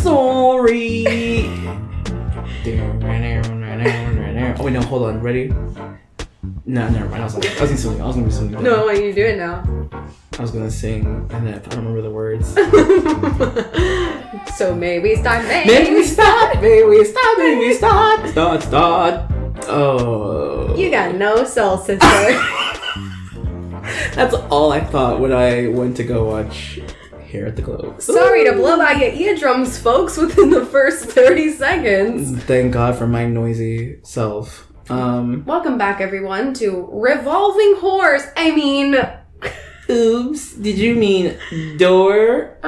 sorry. Oh wait, no, hold on. Ready? No, never mind. I was gonna do something. No, I want you to do it now. I was gonna sing, and then I don't remember the words. So maybe start. Start. Oh. You got no soul, sister. That's all I thought when I went to go watch Here at the Globe. Sorry to blow out your eardrums, folks, within the first 30 seconds. Thank God for my noisy self. Welcome back, everyone, to Revolving Horse. I mean... Oops, did you mean door?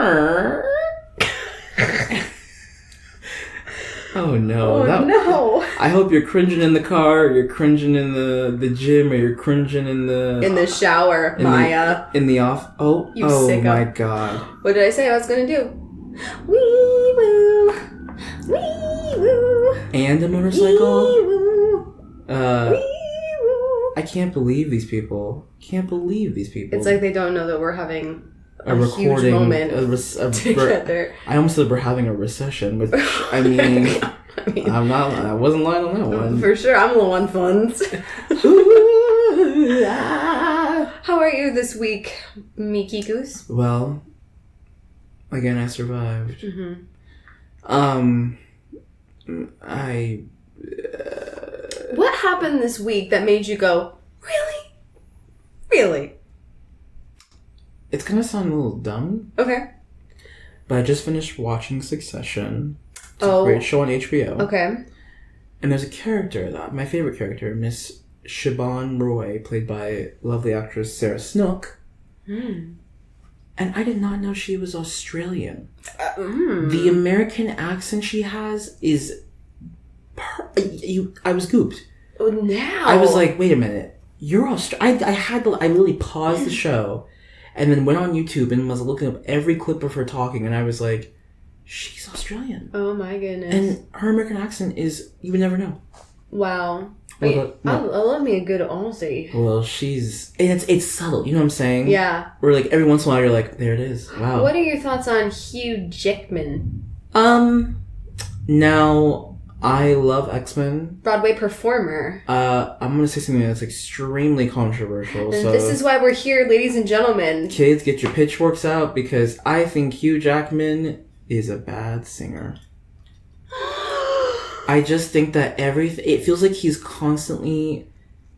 Oh no. No. I hope you're cringing in the car, or you're cringing in the gym, or you're cringing in the shower, Maya. In the off. Oh sicko. My God. What did I say I was gonna do? Wee woo. Wee woo. And a motorcycle? Wee woo. I can't believe these people. It's like they don't know that we're having a recording huge moment together. I almost said we're having a recession, which I mean, I wasn't lying on that one. For sure, I'm low on funds. How are you this week, Miki Goose? Well, again, I survived. Mm-hmm. What happened this week that made you go, really? Really? It's gonna sound a little dumb. Okay. But I just finished watching Succession. It's a great show on HBO. Okay. And there's a character, my favorite character, Miss Siobhan Roy, played by lovely actress Sarah Snook. And I did not know she was Australian. The American accent she has is... I was gooped. Oh, now? I was like, wait a minute. You're Australian. I really paused the show and then went on YouTube and was looking up every clip of her talking, and I was like, she's Australian. Oh my goodness. And her American accent is, you would never know. Wow. I love me a good Aussie. Well, it's subtle, you know what I'm saying? Yeah. Where like every once in a while you're like, there it is. Wow. What are your thoughts on Hugh Jackman? Now, I love X-Men. Broadway performer. I'm gonna say something that's extremely controversial. And so this is why we're here, ladies and gentlemen. Kids, get your pitchforks out, because I think Hugh Jackman is a bad singer. I just think that it feels like he's constantly,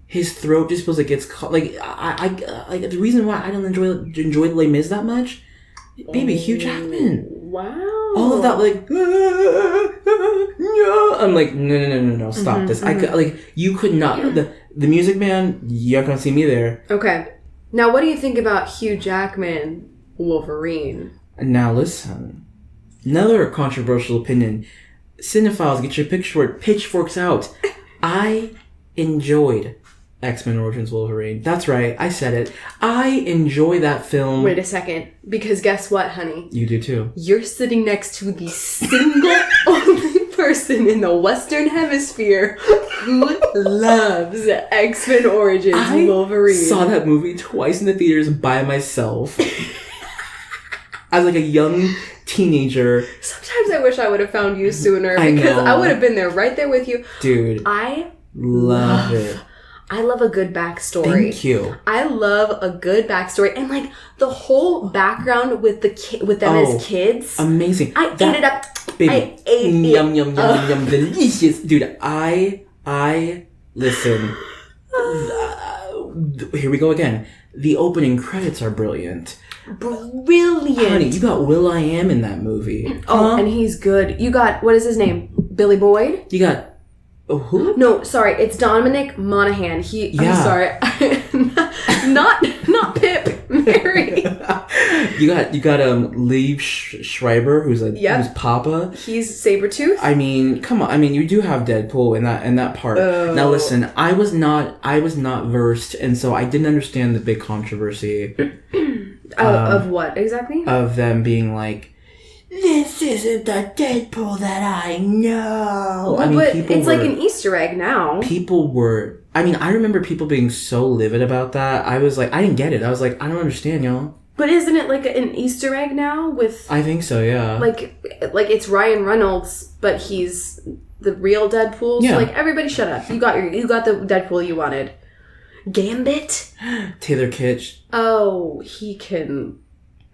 his throat just feels like it's like like the reason why I don't enjoy Les Mis that much, baby, Hugh Jackman. Wow. All of that, like, I'm like, no, stop this. I could, like, you could not, the Music Man, you're not gonna see me there. Okay. Now, what do you think about Hugh Jackman, Wolverine? Now, listen, another controversial opinion. Cinephiles, get your pitchforks out. I enjoyed X-Men Origins Wolverine. That's right, I said it. I enjoy that film. Wait a second, because guess what, honey? You do too. You're sitting next to the single only person in the Western Hemisphere who loves X-Men Origins Wolverine. I saw that movie twice in the theaters by myself. As like a young teenager. Sometimes I wish I would have found you sooner, because I would have been there right there with you. Dude. I love it. I love a good backstory. Thank you. I love a good backstory, and like the whole background with with them as kids. Amazing. I ate it up. Baby. I ate yum, yum, delicious. Dude, I listen. Here we go again. The opening credits are brilliant. Brilliant. Honey, you got Will.I.am in that movie. Oh, and he's good. You got, what is his name? Billy Boyd? You got, who? No, sorry, it's Dominic Monaghan. I'm sorry. not Pip. Mary. You got Liev Schreiber, who's who's Papa. He's Sabretooth. I mean, come on. I mean, you do have Deadpool in that part. Oh. Now listen, I was not versed, and so I didn't understand the big controversy. Of what exactly? Of them being like, this isn't the Deadpool that I know. Well, but it's like an Easter egg now. I remember people being so livid about that. I was like, I didn't get it. I was like, I don't understand, y'all. But isn't it like an Easter egg now with... I think so, yeah. Like it's Ryan Reynolds, but he's the real Deadpool. Yeah. So like, everybody shut up. You got the Deadpool you wanted. Gambit? Taylor Kitsch. Oh, he can...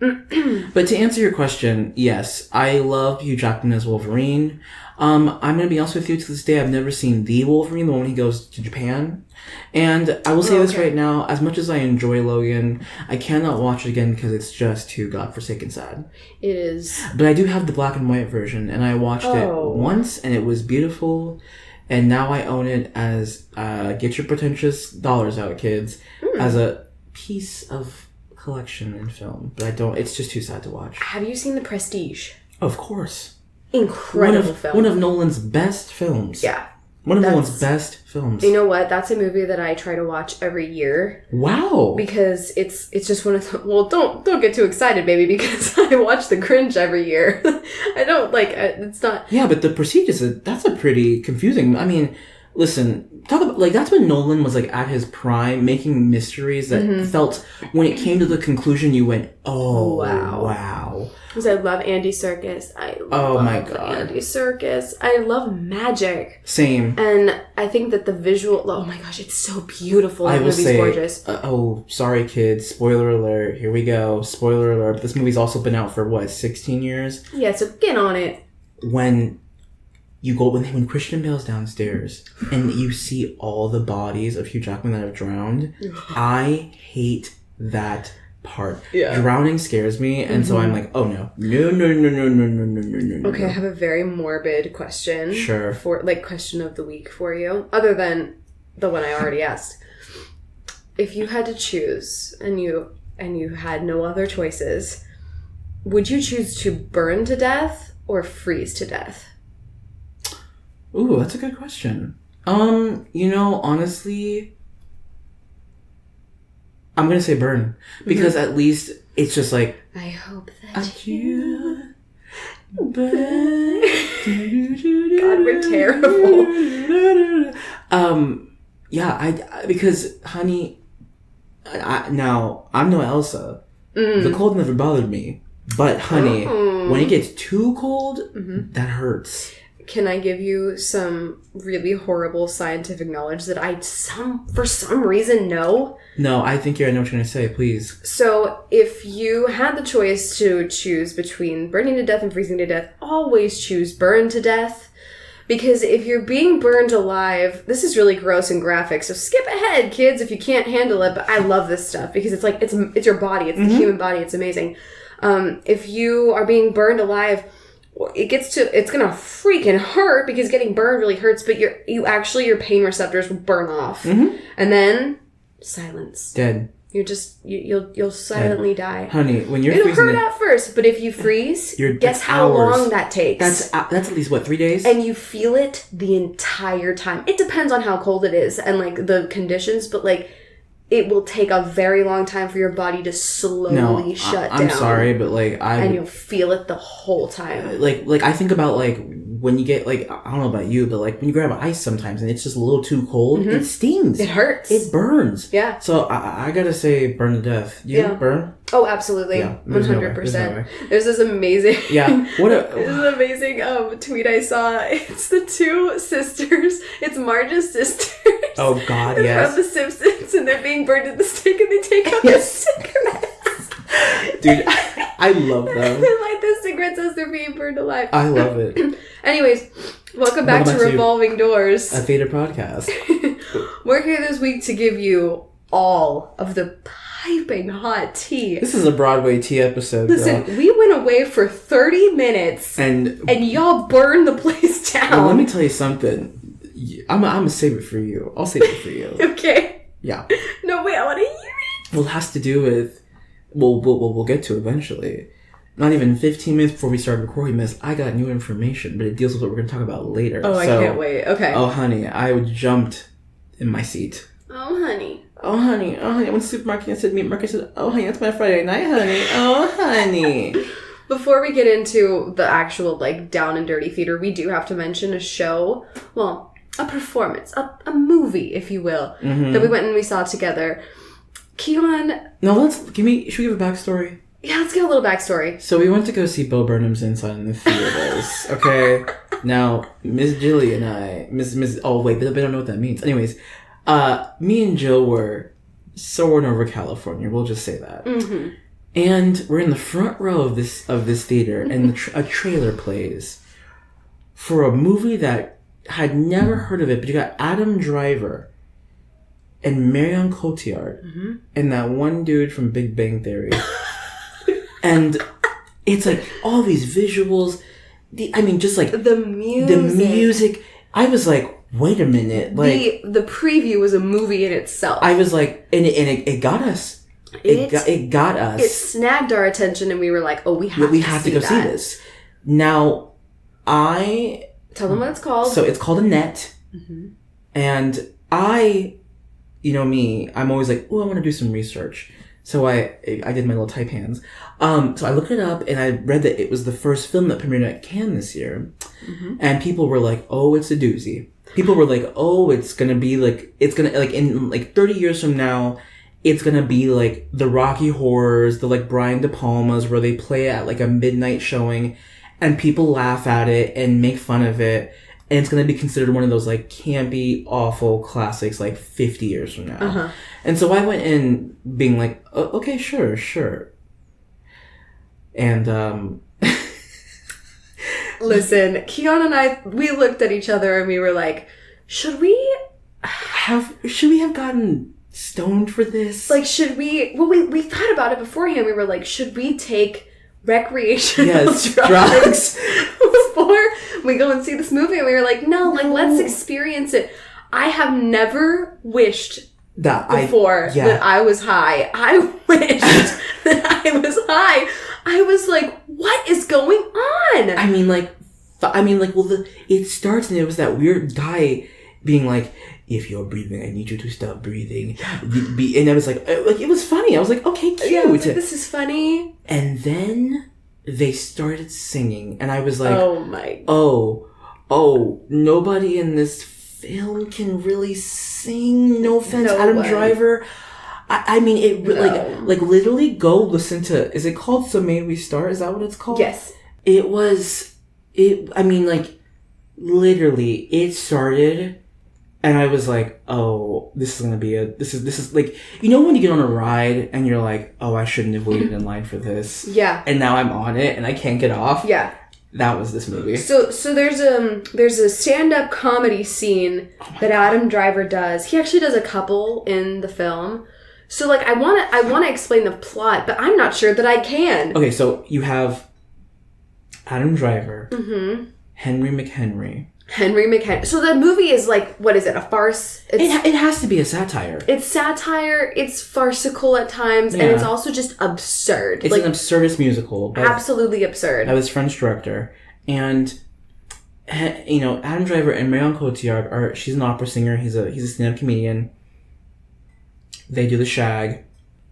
But to answer your question, yes, I love Hugh Jackman as Wolverine. I'm gonna be honest with you, to this day, I've never seen the Wolverine, the one when he goes to Japan. And I will say this right now, as much as I enjoy Logan, I cannot watch it again because it's just too godforsaken sad. It is. But I do have the black and white version, and I watched it once, and it was beautiful. And now I own it as, get your pretentious dollars out, kids, as a piece of collection in film. But I don't, it's just too sad to watch. Have you seen The Prestige? Of course. Incredible film. One of Nolan's best films. Yeah. One of Nolan's best films. You know what? That's a movie that I try to watch every year. Wow. Because it's just one of the... Well, don't get too excited, baby, because I watch The Grinch every year. I don't, like, it's not... Yeah, but The Prestige that's a pretty confusing... I mean, listen, talk about... Like, that's when Nolan was, like, at his prime, making mysteries that felt... When it came to the conclusion, you went, oh, wow. Because I love Andy Serkis. I love Andy Serkis. I love magic. Same. And I think that the visual... Oh my gosh, it's so beautiful. That movie's gorgeous. Sorry, kids. Spoiler alert. Here we go. Spoiler alert. This movie's also been out for, 16 years? Yeah, so get on it. When Christian Bale's downstairs and you see all the bodies of Hugh Jackman that have drowned, I hate that part. Yeah. Drowning scares me, and so I'm like, oh no. No. Okay, I have a very morbid question. Sure. For question of the week for you, other than the one I already asked. If you had to choose and you had no other choices, would you choose to burn to death or freeze to death? Ooh, that's a good question. Honestly, I'm gonna say burn. Because at least it's just like... I hope that you burn. God, we're terrible. Because, honey, now, I'm no Elsa. The cold never bothered me. But, honey, when it gets too cold, that hurts. Can I give you some really horrible scientific knowledge that I for some reason know? No, I think I know what you're going to say, please. So, if you had the choice to choose between burning to death and freezing to death, always choose burn to death. Because if you're being burned alive, this is really gross and graphic, so skip ahead, kids, if you can't handle it. But I love this stuff because it's like, it's your body, it's the human body, it's amazing. If you are being burned alive... it's gonna freaking hurt because getting burned really hurts, but your pain receptors will burn off. And then silence. Dead. You'll silently die. Honey, when you're It'll freezing... hurt at first, but if you freeze, guess how long that takes. That's at least, 3 days? And you feel it the entire time. It depends on how cold it is and, the conditions, but, it will take a very long time for your body to slowly shut down. I'm sorry, but and you'll feel it the whole time. I think about when you get I don't know about you, but when you grab ice sometimes and it's just a little too cold, it stings. It hurts. It burns. Yeah. So I gotta say, burn to death. Burn? Oh, absolutely. Yeah, 100%. There's this amazing... Yeah. This is amazing tweet I saw. It's the two sisters. It's Marge's sisters. Oh, God, yes. From The Simpsons, and they're being burned at the stake, and they take out their cigarettes. Dude, I love them. They light the cigarettes as they're being burned alive. I love it. Anyways, welcome back to Revolving Doors. A Vader podcast. We're here this week to give you all of the piping hot tea. This is a Broadway tea episode. Listen, we went away for 30 minutes, and y'all burned the place down. Well, let me tell you something. I'm gonna save it for you. I'll save it for you. Okay. Yeah. No, wait, I want to hear it. Well, it has to do with... We'll get to it eventually. Not even 15 minutes before we started recording this, I got new information, but it deals with what we're going to talk about later. Oh, I can't wait. Okay. Oh, honey, I jumped in my seat. Oh, honey. Oh, honey. Oh, honey. I went to the supermarket and said, meat market. I said, oh, honey, that's my Friday night, honey. Oh, honey. Before we get into the actual, down and dirty theater, we do have to mention a show. Well, a performance. A movie, if you will, that we went and we saw together. Kian... No, should we give a backstory? Yeah, let's get a little backstory. So we went to go see Bo Burnham's Inside in the theaters, okay? Now, Miss Jillian and I... Oh, wait, they don't know what that means. Anyways, me and Jill were soaring over California. We'll just say that. Mm-hmm. And we're in the front row of this theater, and a trailer plays for a movie that had never heard of it, but you got Adam Driver and Marion Cotillard and that one dude from Big Bang Theory. And it's like all these visuals. Just like the music. I was like, wait a minute. Like the preview was a movie in itself. I was like, and it got us. It got us. It snagged our attention, and we were like, oh, we have to go see this. Now, tell them what it's called. So it's called Annette. Mm-hmm. And you know me, I'm always like, oh, I want to do some research. So I did my little type hands. So I looked it up, and I read that it was the first film that premiered at Cannes this year. Mm-hmm. And people were like, oh, it's a doozy. People were like, oh, in 30 years from now, it's gonna be like the Rocky Horrors, the like Brian De Palmas, where they play at like a midnight showing, and people laugh at it and make fun of it. And it's going to be considered one of those, like, campy, awful classics, like, 50 years from now. Uh-huh. And so I went in being like, oh, okay, sure. And, Listen, Kian and I, we looked at each other and we were like, should we have gotten stoned for this? Like, should we... Well, we thought about it beforehand. We were like, should we take recreational drugs before we go and see this movie? And we were like, no, like, let's experience it. I have never wished that I was high. I wished that I was high. I was like, what is going on? It starts, and it was that weird guy being like, if you're breathing, I need you to stop breathing. And I was like, it was funny. I was like, okay, cute. Yeah, I was like, this is funny. And then they started singing, and I was like, oh my. Oh, nobody in this film can really sing. No offense, Adam Driver. Literally go listen to, is it called So May We Start? Is that what it's called? Yes. Literally, it started, and I was like, oh, this is like, you know when you get on a ride, and you're like, oh, I shouldn't have waited in line for this. Yeah. And now I'm on it, and I can't get off. Yeah. That was this movie. So there's a stand-up comedy scene that Adam Driver does. He actually does a couple in the film. So, like, I want to explain the plot, but I'm not sure that I can. Okay, so you have Adam Driver, Henry McHenry. So the movie is like, what is it, a farce? It has to be a satire. It's satire, it's farcical at times, and it's also just absurd. It's like an absurdist musical. Absolutely absurd. By this French director. And, Adam Driver and Marion Cotillard she's an opera singer, he's a stand-up comedian. They do the shag,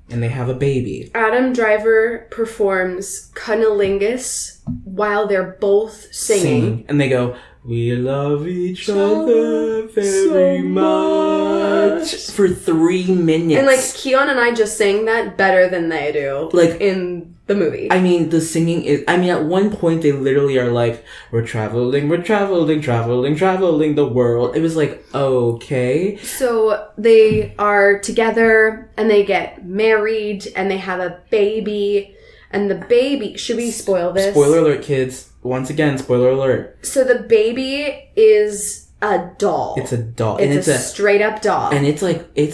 and they have a baby. Adam Driver performs Cunnilingus while they're both singing. And they go, we love each other very much. For 3 minutes. And, like, Kian and I just sang that better than they do. Like, in the movie. The singing is... at one point, they literally are like, we're traveling the world. It was like, okay. So, they are together, and they get married, and they have a baby. And the baby... Should we spoil this? Spoiler alert, kids. Once again, spoiler alert. So the baby is a doll. It's a doll. It's a straight up doll. And it's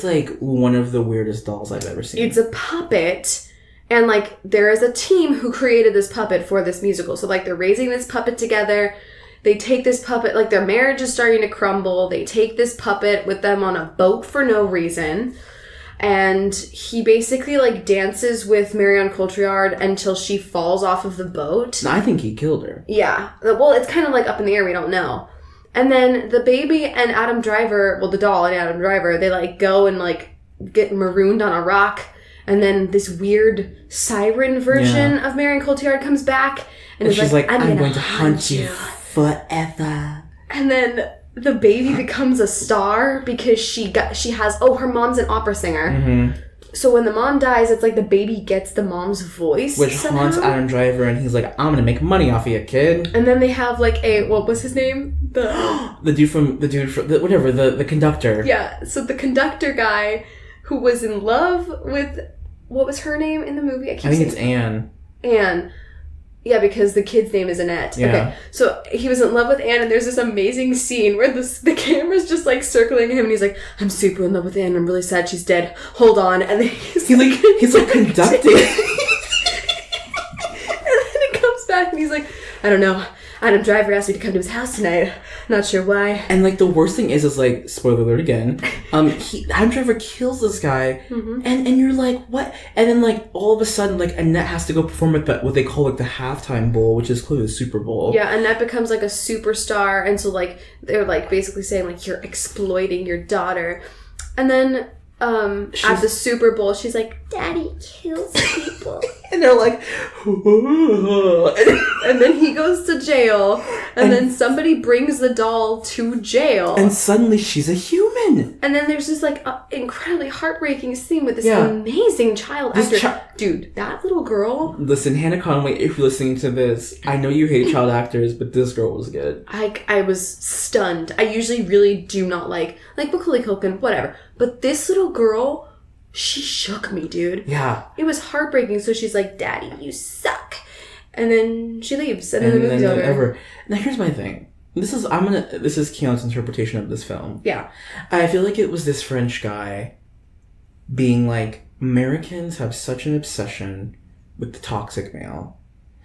like one of the weirdest dolls I've ever seen. It's a puppet. And, like, there is a team who created this puppet for this musical. So, like, they're raising this puppet together. They take this puppet, like, their marriage is starting to crumble. They take this puppet with them on a boat for no reason. And he basically, like, dances with Marion Cotillard until she falls off of the boat. I think he killed her. Yeah. Well, it's kind of, like, up in the air. We don't know. And then the baby and Adam Driver, well, the doll and Adam Driver, they, like, go and, like, get marooned on a rock. And then this weird siren version of Marion Cotillard comes back. And she's like, I'm going to hunt you forever. And then the baby becomes a star because she has... Oh, her mom's an opera singer. Mm-hmm. So when the mom dies, it's like the baby gets the mom's voice, which somehow. haunts Adam Driver, and he's like, "I'm gonna make money off of you, kid." And then they have like what was his name? The dude from the conductor. Yeah. So the conductor guy who was in love with, what was her name in the movie? I think it's Anne. Anne. Yeah, because the kid's name is Annette. Yeah. Okay, so he was in love with Anne, and there's this amazing scene where the camera's just, like, circling him, and he's like, I'm super in love with Anne, I'm really sad she's dead. Hold on. And then he's conducting. And then he comes back, and he's like, I don't know. Adam Driver asked me to come to his house tonight. Not sure why. And, like, the worst thing is like, spoiler alert again, Adam Driver kills this guy, and you're like, what? And then, like, all of a sudden, like, Annette has to go perform at what they call, like, the halftime bowl, which is clearly the Super Bowl. Yeah, Annette becomes, like, a superstar, and so, like, they're, like, basically saying, like, you're exploiting your daughter. And then, at the Super Bowl, she's like, Daddy kills people. And they're like, and then he goes to jail, and then somebody brings the doll to jail. And suddenly she's a human. And then there's this, like, incredibly heartbreaking scene with this amazing child actor. Dude, that little girl. Listen, Hannah Conway, if you're listening to this, I know you hate child actors, but this girl was good. I was stunned. I usually really do not like Macaulay Culkin, whatever. But this little girl, she shook me, dude. Yeah. It was heartbreaking. So she's like, Daddy, you suck. And then she leaves. And then the movie's over. Now, here's my thing. This is Kian's interpretation of this film. Yeah. I feel like it was this French guy being like, Americans have such an obsession with the toxic male.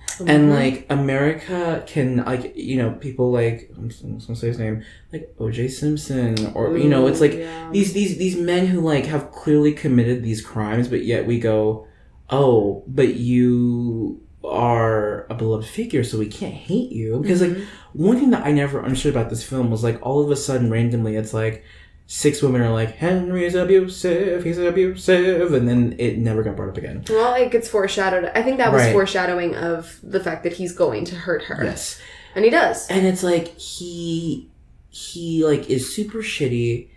Mm-hmm. And, like, America can, like, you know, people like, I'm going to say his name, like O.J. Simpson, or, you know, it's like these men who, like, have clearly committed these crimes, but yet we go, oh, but you are a beloved figure, so we can't hate you. Because, like, one thing that I never understood about this film was, like, all of a sudden, randomly, it's like, 6 women are like, Henry's abusive, he's abusive, and then it never got brought up again. Well, it gets foreshadowed. I think that was foreshadowing of the fact that he's going to hurt her. Yes. And he does. And it's like, he like, is super shitty,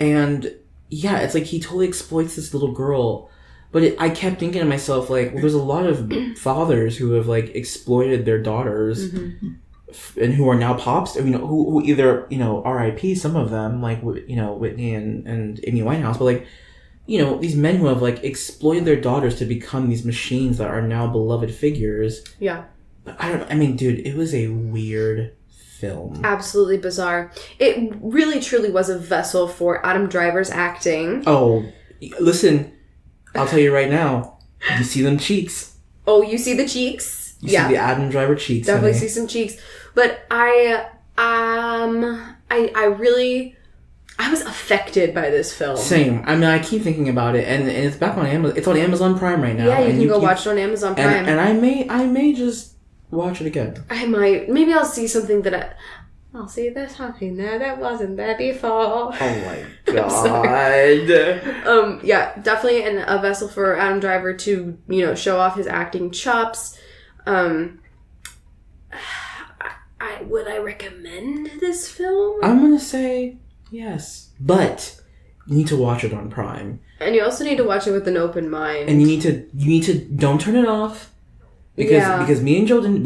and, yeah, it's like he totally exploits this little girl. But I kept thinking to myself, like, well, there's a lot of fathers who have, like, exploited their daughters, and who are now pops, you know, who either, you know, R.I.P. some of them, like, you know, Whitney and Amy Winehouse, but, like, you know, these men who have, like, exploited their daughters to become these machines that are now beloved figures. Yeah. But I mean, dude, it was a weird film. Absolutely bizarre. It really, truly was a vessel for Adam Driver's acting. Oh, listen, I'll tell you right now, you see them cheeks. Oh, you see the cheeks? You see the Adam Driver cheeks. Definitely see some cheeks. But I was affected by this film. Same. I mean, I keep thinking about it, and it's back on Amazon. It's on Amazon Prime right now. Yeah, you can go watch it on Amazon Prime. And I may just watch it again. I might. Maybe I'll see something that I'll see there's something there that wasn't there before. Oh my god. Yeah, definitely a vessel for Adam Driver to, you know, show off his acting chops. Would I recommend this film? I'm gonna say yes, but you need to watch it on Prime, and you also need to watch it with an open mind. And you need to don't turn it off because me and Joe didn't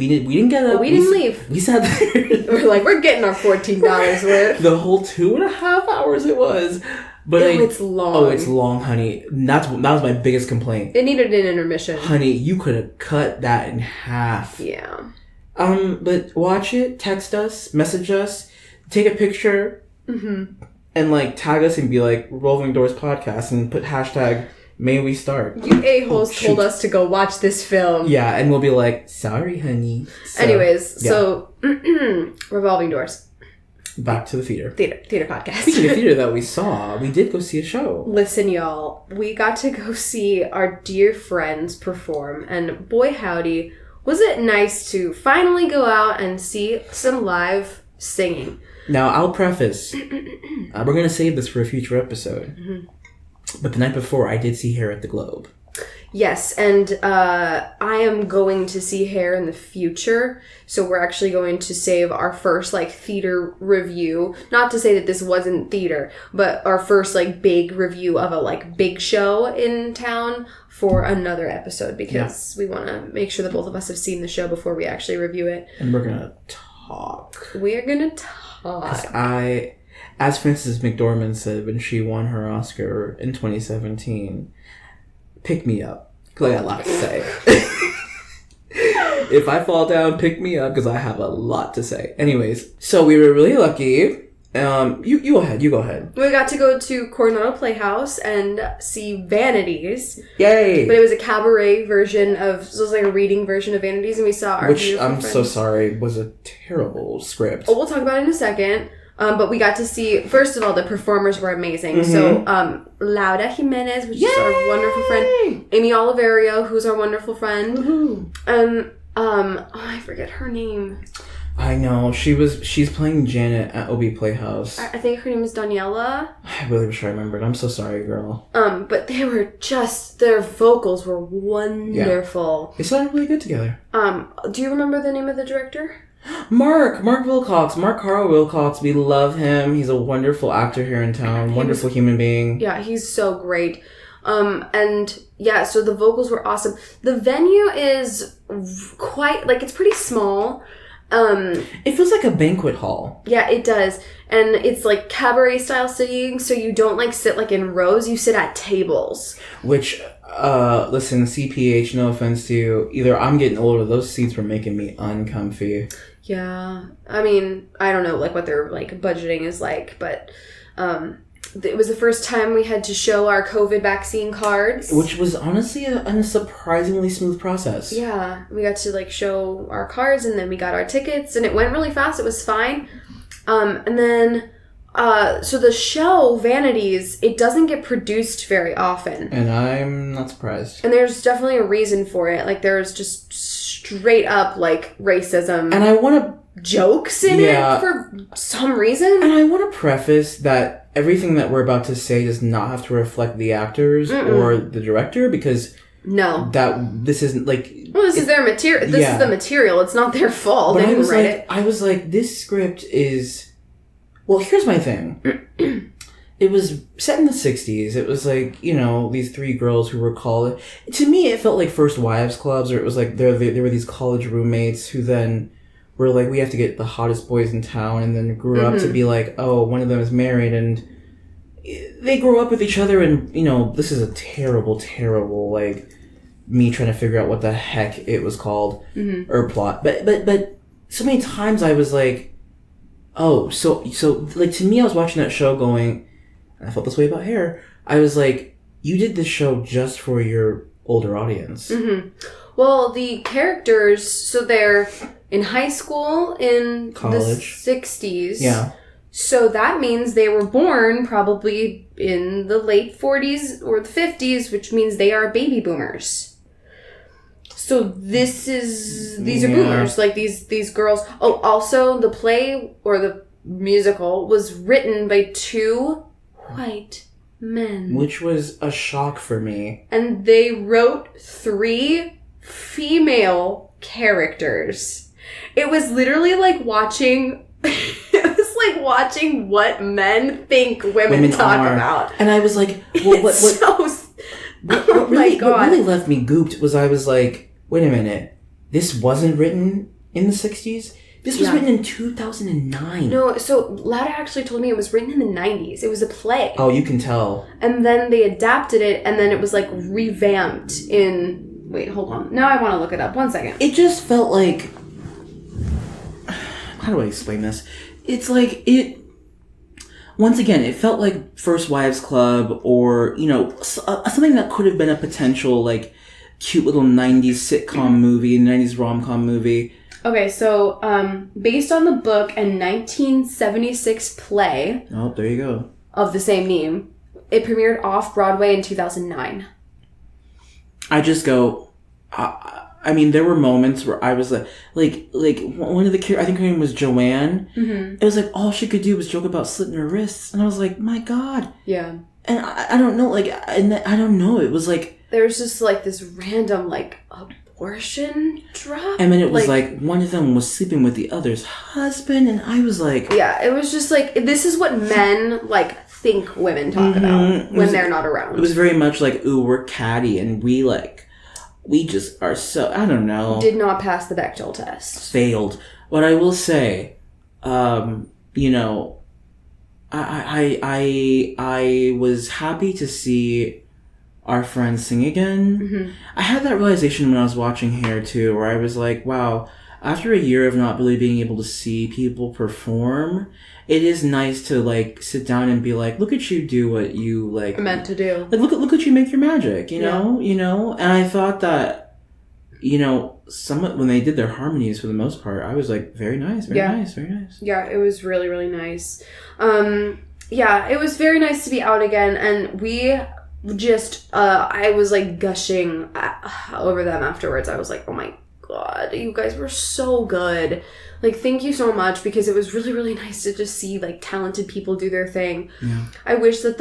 get up. We didn't leave. We sat there. We're like, we're getting our $14 worth. The whole 2.5 hours it was. But it's long. Oh, it's long, honey. That was my biggest complaint. It needed an intermission. Honey, you could have cut that in half. Yeah. But watch it, text us, message us, take a picture, and, like, tag us and be like, Revolving Doors Podcast, and put hashtag May We Start. You a-holes told us to go watch this film. Yeah, and we'll be like, sorry, honey. So, Revolving Doors. Back to the theater. Theater podcast. Speaking of theater that we saw, we did go see a show. Listen, y'all, we got to go see our dear friends perform, and boy howdy, was it nice to finally go out and see some live singing. Now, I'll preface, we're going to save this for a future episode, but the night before, I did see Hair at the Globe. Yes, and I am going to see Hair in the future, so we're actually going to save our first, like, theater review. Not to say that this wasn't theater, but our first, like, big review of a, like, big show in town for another episode, because we want to make sure that both of us have seen the show before we actually review it. And we're going to talk. We're going to talk. As Frances McDormand said when she won her Oscar in 2017, pick me up, because I got a lot to say. If I fall down, pick me up, because I have a lot to say. Anyways, so we were really lucky. You go ahead. We got to go to Coronado Playhouse and see Vanities. Yay! But it was a cabaret version so it was like a reading version of Vanities, and we saw our Which, I'm so sorry, was a terrible script. Oh, we'll talk about it in a second. But we got to see, first of all, the performers were amazing. Mm-hmm. So, Laura Jimenez, which is our wonderful friend. Amy Oliverio, who's our wonderful friend. Mm-hmm. I forget her name. I know. She's playing Janet at OB Playhouse. I think her name is Daniela. I really wish I remembered. I'm so sorry, girl. But they were their vocals were wonderful. Yeah. They sounded really good together. Do you remember the name of the director? Mark Wilcox. Mark Carl Wilcox. We love him. He's a wonderful actor here in town. Wonderful human being. Yeah, he's so great. And yeah, so the vocals were awesome. The venue is quite, like, it's pretty small. It feels like a banquet hall. Yeah, it does. And it's like cabaret style sitting, so you don't like sit like in rows, you sit at tables. Which, listen, CPH, no offense to you, either I'm getting older, those seats were making me uncomfy. Yeah. I mean, I don't know like what their like budgeting is like, but it was the first time we had to show our COVID vaccine cards. Which was honestly a surprisingly smooth process. Yeah. We got to like show our cards, and then we got our tickets, and it went really fast. It was fine. And then, so the show, Vanities, it doesn't get produced very often. And I'm not surprised. And there's definitely a reason for it. Like, there's just straight up, like, racism. And I want to... jokes in it for some reason. And I want to preface that everything that we're about to say does not have to reflect the actors or the director, because this isn't like, well, this is their material. This is the material. It's not their fault. They didn't write it. I was like, this script is, well, here's my thing. It was set in the 60s. It was like, you know, these three girls who were college. To me, it felt like First Wives Clubs, or it was like there were these college roommates who then were like, we have to get the hottest boys in town, and then grew up to be like, oh, one of them is married, and they grow up with each other, and, you know, this is a terrible, terrible, like, me trying to figure out what the heck it was called, or plot. But so many times I was like, oh, so, like, to me, I was watching that show going, and I felt this way about Hair, I was like, you did this show just for your older audience. Mm-hmm. Well, the characters, so they're in high school in college. The 60s. Yeah. So that means they were born probably in the late 40s or the 50s, which means they are baby boomers. So these are boomers, like these girls. Oh, also the play or the musical was written by two white men. Which was a shock for me. And they wrote 3 female characters. It was literally like watching what men think women talk about. And I was like, well, what really left me gooped was I was like, wait a minute, this wasn't written in the 60s? This was written in 2009. No, so Laura actually told me it was written in the 90s. It was a play. Oh, you can tell. And then they adapted it, and then it was like revamped in... Wait, hold on. Now I want to look it up. 1 second. It just felt like... How do I explain this? It's like it... Once again, it felt like First Wives Club, or, you know, something that could have been a potential, like, cute little 90s sitcom movie, 90s rom-com movie. Okay, so, based on the book and 1976 play... Oh, there you go. ...of the same name, it premiered off-Broadway in 2009. I just go... I mean, there were moments where I was like one of the characters, I think her name was Joanne. Mm-hmm. It was like all she could do was joke about slitting her wrists, and I was like, my God. Yeah. And I don't know, like, and I don't know. It was like there's just like this random like abortion drop. And then it was like one of them was sleeping with the other's husband, and I was like... Yeah, it was just like, this is what men like think women talk about when they're not around. It was very much like, ooh, we're catty, and we just are so... I don't know. Did not pass the Bechdel test. Failed. What I will say, you know, I was happy to see our friends sing again. Mm-hmm. I had that realization when I was watching Hair too, where I was like, wow, after a year of not really being able to see people perform, it is nice to like sit down and be like, look at you do what you like meant to do. Like look at you make your magic, you know? And I thought that, you know, when they did their harmonies for the most part, I was like, very nice. Yeah, it was really, really nice. Yeah, it was very nice to be out again, and we just, I was like gushing over them afterwards. I was like, oh my God, you guys were so good. Like, thank you so much, because it was really, really nice to just see like talented people do their thing. Yeah. I wish that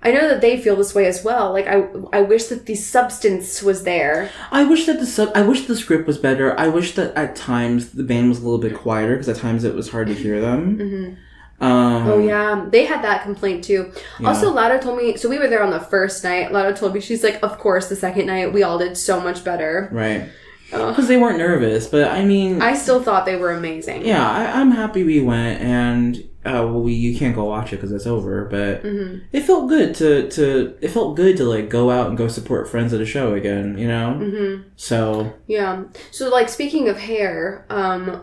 I know that they feel this way as well. Like, I wish that the substance was there. I wish that the script was better. I wish that at times the band was a little bit quieter, because at times it was hard to hear them. Mm-hmm. Oh yeah, they had that complaint too. Yeah. Also, Lada told me, so we were there on the first night. Lada told me, she's like, of course, the second night we all did so much better. Right. Because they weren't nervous, but I mean... I still thought they were amazing. Yeah, I'm happy we went, and you can't go watch it because it's over, but it felt good to like go out and go support friends at a show again, you know? Mm-hmm. So... Yeah. So, like, speaking of Hair,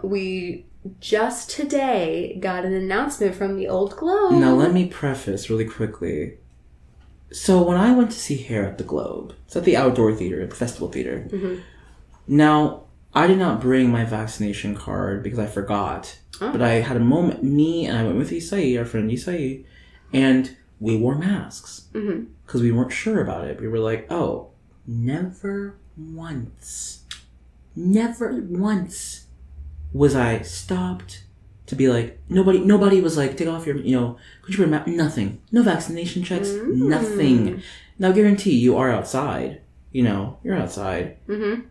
we... just today got an announcement from the Old Globe. Now, let me preface really quickly. So, when I went to see Hair at the Globe, it's at the outdoor theater, the festival theater. Mm-hmm. Now, I did not bring my vaccination card because I forgot. Oh. But I had a moment, I went with Isai, our friend Isai, and we wore masks. Because we weren't sure about it. We were like, oh, never once was I stopped to be like, nobody was like, take off your, you know, could you wear a mask? Nothing. No vaccination checks. Nothing. Now, guarantee you are outside. You know, you're outside.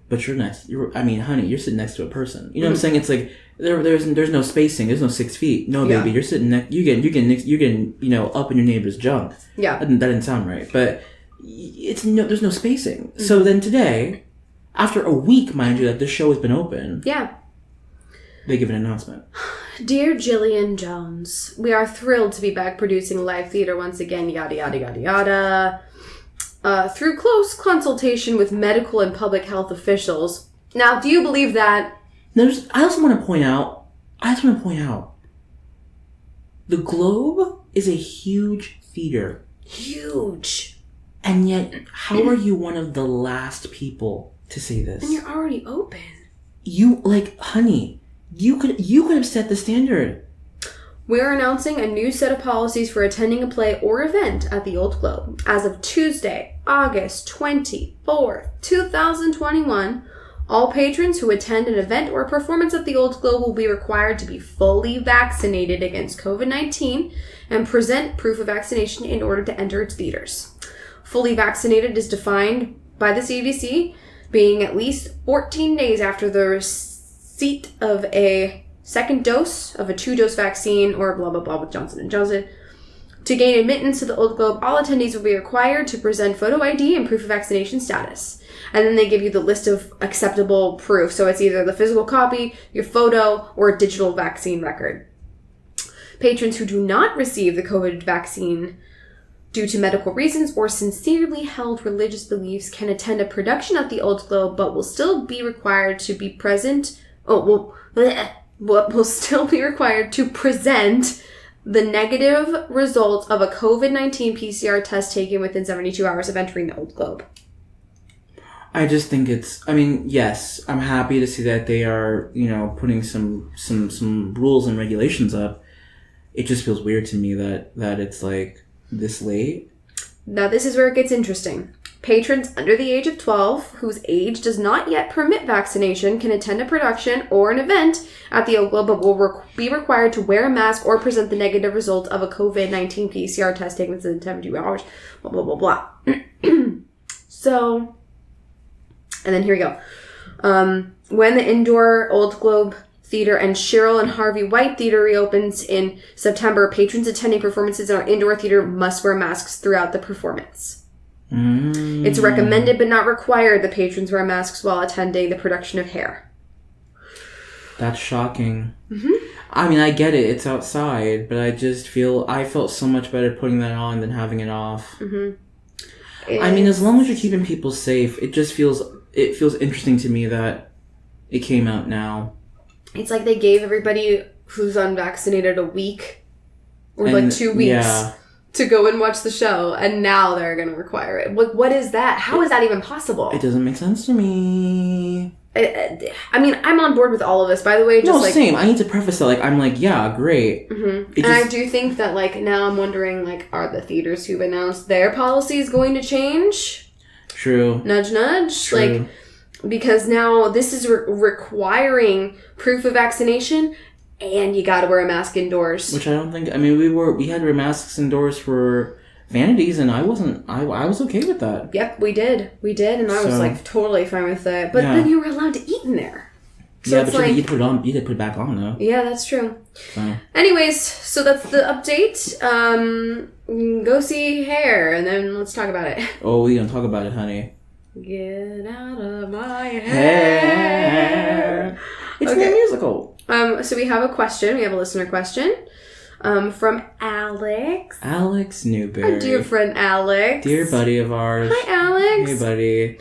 But you're next. Honey, you're sitting next to a person. You know what I'm saying? It's like, there's no spacing. There's no 6 feet. No, baby. You're sitting next, you're getting, you know, up in your neighbor's junk. Yeah. That didn't sound right. But there's no spacing. So then today, after a week, mind you, that this show has been open. Yeah. They give an announcement. Dear Jillian Jones, we are thrilled to be back producing live theater once again, yada, yada, yada, yada. Through close consultation with medical and public health officials. Now, do you believe that? I also want to point out, the Globe is a huge theater. Huge. And yet, how are you one of the last people to say this? And you're already open. Honey... You could have set the standard. We're announcing a new set of policies for attending a play or event at the Old Globe. As of Tuesday, August 24th, 2021, all patrons who attend an event or performance at the Old Globe will be required to be fully vaccinated against COVID-19 and present proof of vaccination in order to enter its theaters. Fully vaccinated is defined by the CDC being at least 14 days after the receipt of a second dose of a 2-dose vaccine or blah, blah, blah with Johnson & Johnson. To gain admittance to the Old Globe, all attendees will be required to present photo ID and proof of vaccination status. And then they give you the list of acceptable proof. So it's either the physical copy, your photo, or a digital vaccine record. Patrons who do not receive the COVID vaccine due to medical reasons or sincerely held religious beliefs can attend a production at the Old Globe, but will still be required to be present... will still be required to present the negative result of a COVID-19 PCR test taken within 72 hours of entering the Old Globe. I just think yes, I'm happy to see that they are, you know, putting some rules and regulations up. It just feels weird to me that it's like this late. Now this is where it gets interesting. Patrons under the age of 12, whose age does not yet permit vaccination, can attend a production or an event at the Old Globe, but will be required to wear a mask or present the negative result of a COVID-19 PCR test taken within 72 hours. Blah, blah, blah, blah. So, and then here we go. When the indoor Old Globe Theater and Cheryl and Harvey White Theater reopens in September, patrons attending performances in our indoor theater must wear masks throughout the performance. It's recommended but not required that patrons wear masks while attending the production of Hair. That's shocking. I mean, I get it. It's outside, but I felt so much better putting that on than having it off. I mean, as long as you're keeping people safe, it feels interesting to me that it came out now. It's like they gave everybody who's unvaccinated a week or like 2 weeks to go and watch the show, and now they're going to require it. What is that? How is that even possible? It doesn't make sense to me. I mean, I'm on board with all of this, by the way. Same. I need to preface it. I'm like, yeah, great. I do think that, now I'm wondering, are the theaters who've announced their policies going to change? True. Nudge, nudge. True. Because now this is requiring proof of vaccination, and you got to wear a mask indoors. Which I don't think. I mean, we had to wear masks indoors for vanities, and I was okay with that. Yep, we did, and I was totally fine with that. But then you were allowed to eat in there. So yeah, but you had to put it back on though. Yeah, that's true. So. Anyways, so that's the update. Go see Hair, and then let's talk about it. Oh, we gonna talk about it, honey. Get out of my hair. It's a musical. So we have a question. We have a listener question. From Alex. Alex Newberry. Our dear friend Alex. Dear buddy of ours. Hi, Alex. Hey, buddy.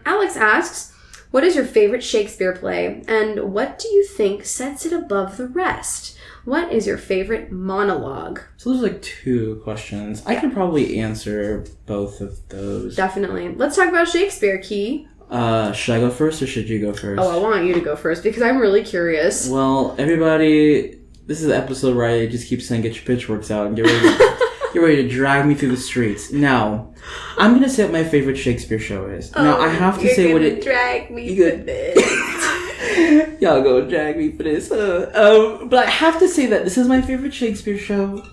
Alex asks, what is your favorite Shakespeare play, and what do you think sets it above the rest? What is your favorite monologue? So there's 2 questions. I could probably answer both of those. Definitely. Let's talk about Shakespeare, Key. Should I go first or should you go first? Oh, I want you to go first because I'm really curious. Well, everybody, this is the episode where I just keep saying get your pitchforks out and get ready to drag me through the streets. Now, I'm going to say what my favorite Shakespeare show is. Now, I have to say what it... drag me for this. Y'all gonna drag me for this. But I have to say that this is my favorite Shakespeare show,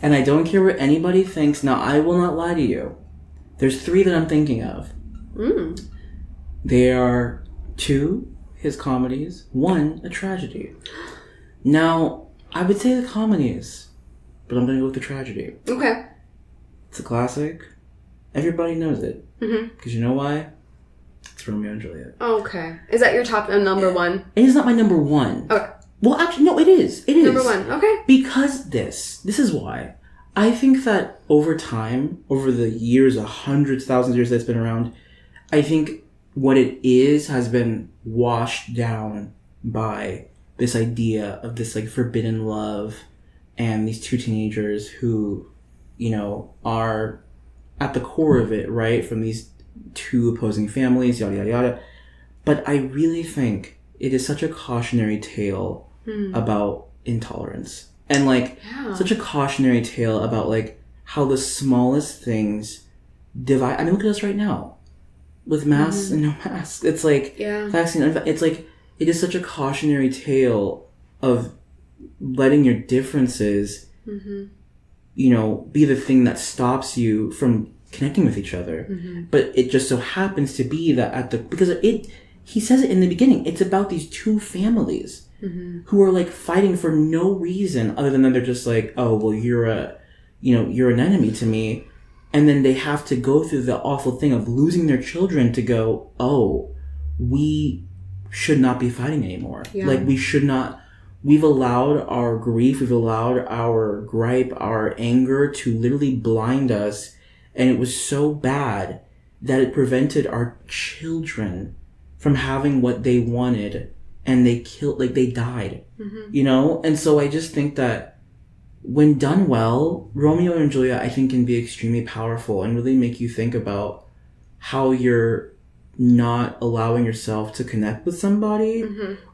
and I don't care what anybody thinks. Now, I will not lie to you. There's 3 that I'm thinking of. They are 2 his comedies, 1 a tragedy. Now, I would say the comedies, but I'm gonna go with the tragedy. Okay. It's a classic. Everybody knows it. Because you know why? It's Romeo and Juliet. Okay. Is that your top number 1? It is not my number 1. Okay. Well, actually, no, it is. It is. Number 1. Okay. Because this is why. I think that over time, over the years, hundreds, thousands of years that it's been around, I think what it is has been washed down by this idea of this forbidden love and these 2 teenagers who, are at the core of it, right? From these 2 opposing families, yada, yada, yada. But I really think it is such a cautionary tale about intolerance. And, such a cautionary tale about, how the smallest things divide. I mean, look at us right now. With masks and no masks. It's vaccine. It's it is such a cautionary tale of letting your differences, be the thing that stops you from connecting with each other. But it just so happens to be that he says it in the beginning, it's about these 2 families who are fighting for no reason other than that they're just oh, well, you're an enemy to me. And then they have to go through the awful thing of losing their children to go, oh, we should not be fighting anymore. Yeah. We should not. We've allowed our grief, we've allowed our gripe, our anger to literally blind us. And it was so bad that it prevented our children from having what they wanted. And they died, And so I just think that when done well, Romeo and Juliet, I think, can be extremely powerful and really make you think about how you're not allowing yourself to connect with somebody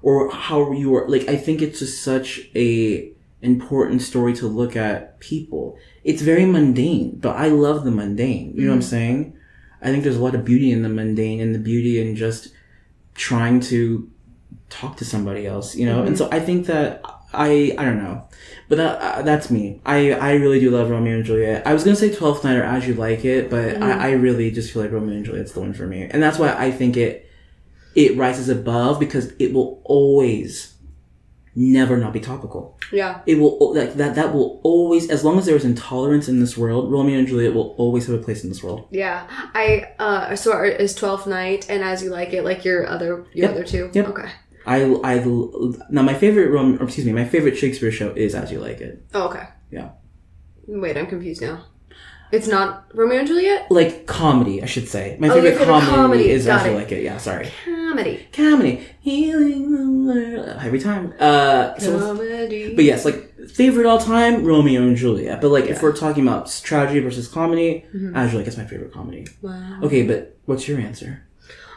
or how you are. I think it's just such a important story to look at people. It's very mundane, but I love the mundane. You know what I'm saying? I think there's a lot of beauty in the mundane and the beauty in just trying to talk to somebody else, And so I think that I don't know. But that's me. I really do love Romeo and Juliet. I was going to say 12th Night or As You Like It, but I really just feel like Romeo and Juliet's the one for me. And that's why I think it rises above, because it will always never not be topical. Yeah. It will, like, that will always, as long as there is intolerance in this world, Romeo and Juliet will always have a place in this world. Yeah. So is 12th Night and As You Like It like your other two? Yep. Okay. Now my favorite Shakespeare show is As You Like It. Oh, okay. Yeah. Wait, I'm confused now. It's not Romeo and Juliet? Like comedy, I should say. My favorite comedy is As You Like It. Yeah, sorry. Comedy. Healing the world. Every time. Comedy. But yes, like, favorite all time, Romeo and Juliet. But like, if we're talking about tragedy versus comedy, As You Like It's my favorite comedy. Wow. Okay, but what's your answer?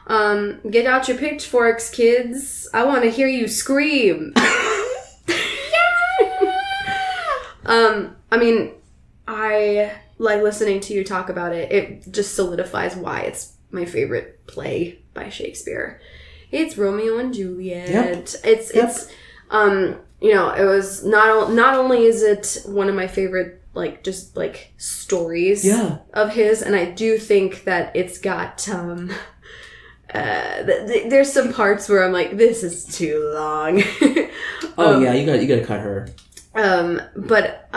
Get out your pitchforks, kids. I want to hear you scream. I mean, I like listening to you talk about it. It just solidifies why it's my favorite play by Shakespeare. It's Romeo and Juliet. Yep. It's you know, it was not only is it one of my favorite stories of his, and I do think that it's got there's some parts where I'm like, this is too long. You gotta cut her. But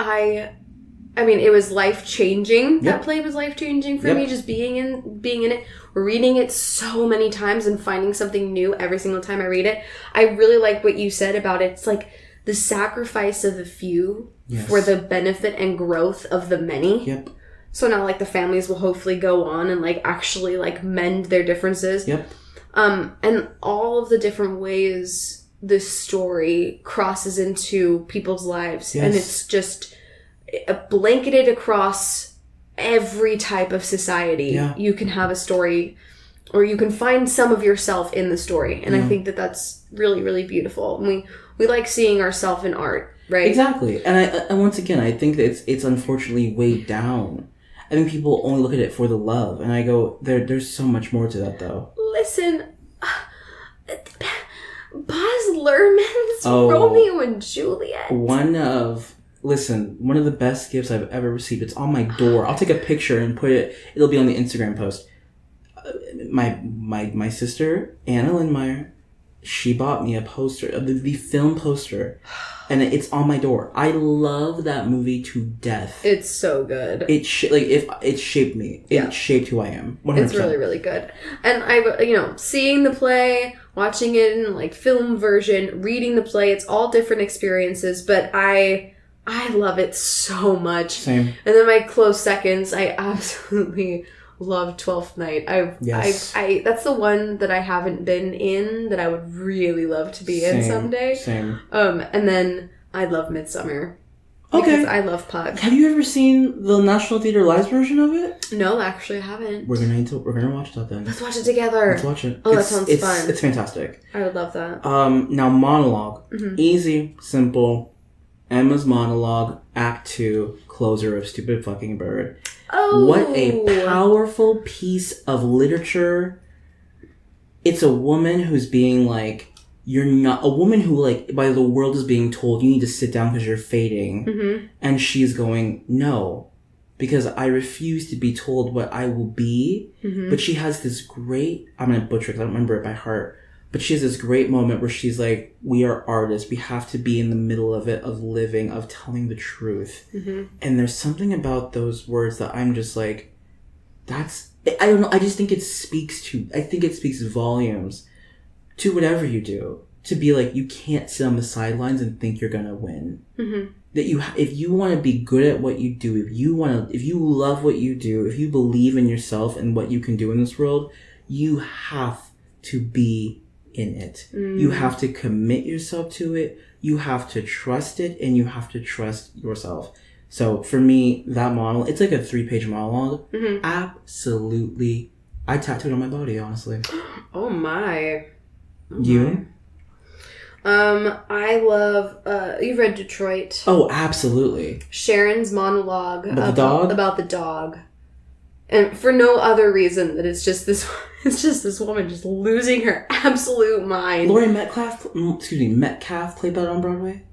I mean, it was life-changing. Yep. That play was life-changing for me, just being in it, reading it so many times and finding something new every single time I read it. I really like what you said about it. It's like the sacrifice of the few for the benefit and growth of the many. Yep. So now, like, the families will hopefully go on and, like, actually, like, mend their differences. Yep. And all of the different ways this story crosses into people's lives. Yes. And it's just blanketed across every type of society. Yeah. You can have a story, or you can find some of yourself in the story. And I think that that's really, really beautiful. And we like seeing ourselves in art, right? Exactly. And once again, I think that it's unfortunately weighed down. I think people only look at it for the love. And I go, there's so much more to that, though. Listen, Baz Luhrmann's Romeo and Juliet. One of the best gifts I've ever received. It's on my door. I'll take a picture and put it. It'll be on the Instagram post. My sister, Anna Lindmeyer, she bought me a poster, the film poster, and it's on my door. I love that movie to death. It's so good. It shaped me. It shaped who I am. 100%. It's really, really good. And seeing the play, watching it in like film version, reading the play, it's all different experiences, but I love it so much. Same. And then my close seconds, I absolutely love 12th Night. That's the one that I haven't been in that I would really love to be in someday. Same. And then I love Midsummer. Okay. Because I love Puck. Have you ever seen the National Theatre Live's version of it? No, actually I haven't. We're gonna watch that then. Let's watch it together. Let's watch it. That sounds fun. It's fantastic. I would love that. Now monologue. Mm-hmm. Easy, simple. Emma's monologue, Act 2, closer of Stupid Fucking Bird. Oh! What a powerful piece of literature. It's a woman who's being like, a woman who, like, by the world is being told, you need to sit down because you're fading. Mm-hmm. And she's going, no, because I refuse to be told what I will be. Mm-hmm. But she has this great, I'm going to butcher it because I don't remember it by heart. But she has this great moment where she's like, we are artists. We have to be in the middle of it, of living, of telling the truth. Mm-hmm. And there's something about those words that I'm just like, I don't know. I just think it speaks volumes to whatever you do. To be like, you can't sit on the sidelines and think you're going to win. Mm-hmm. That if you want to be good at what you do, if you love what you do, if you believe in yourself and what you can do in this world, you have to be in it. You have to commit yourself to it. You have to trust it, and you have to trust yourself. So for me, that monologue, it's like a 3-page monologue. Mm-hmm. Absolutely. I tattooed on my body, honestly. Oh my. You? I love, you've read Detroit. Oh, absolutely. Sharon's monologue about the dog. And for no other reason that it's just this woman just losing her absolute mind. Laurie Metcalf played that on Broadway?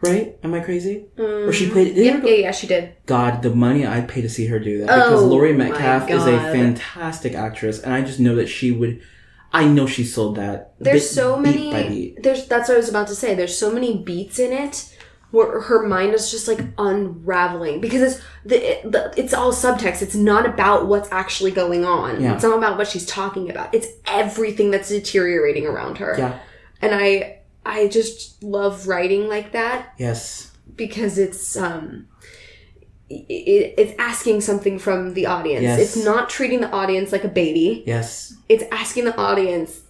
Right? Am I crazy? Or she played... Yeah, she did. God, the money I'd pay to see her do that. Because Laurie Metcalf is a fantastic actress, and I just know that she would... I know she sold that. There's so many... Beat by beat. That's what I was about to say. There's so many beats in it where her mind is just like unraveling. Because it's all subtext. It's not about what's actually going on. Yeah. It's not about what she's talking about. It's everything that's deteriorating around her. Yeah. And I just love writing like that. Yes. Because it's asking something from the audience. Yes. It's not treating the audience like a baby. Yes. It's asking the audience,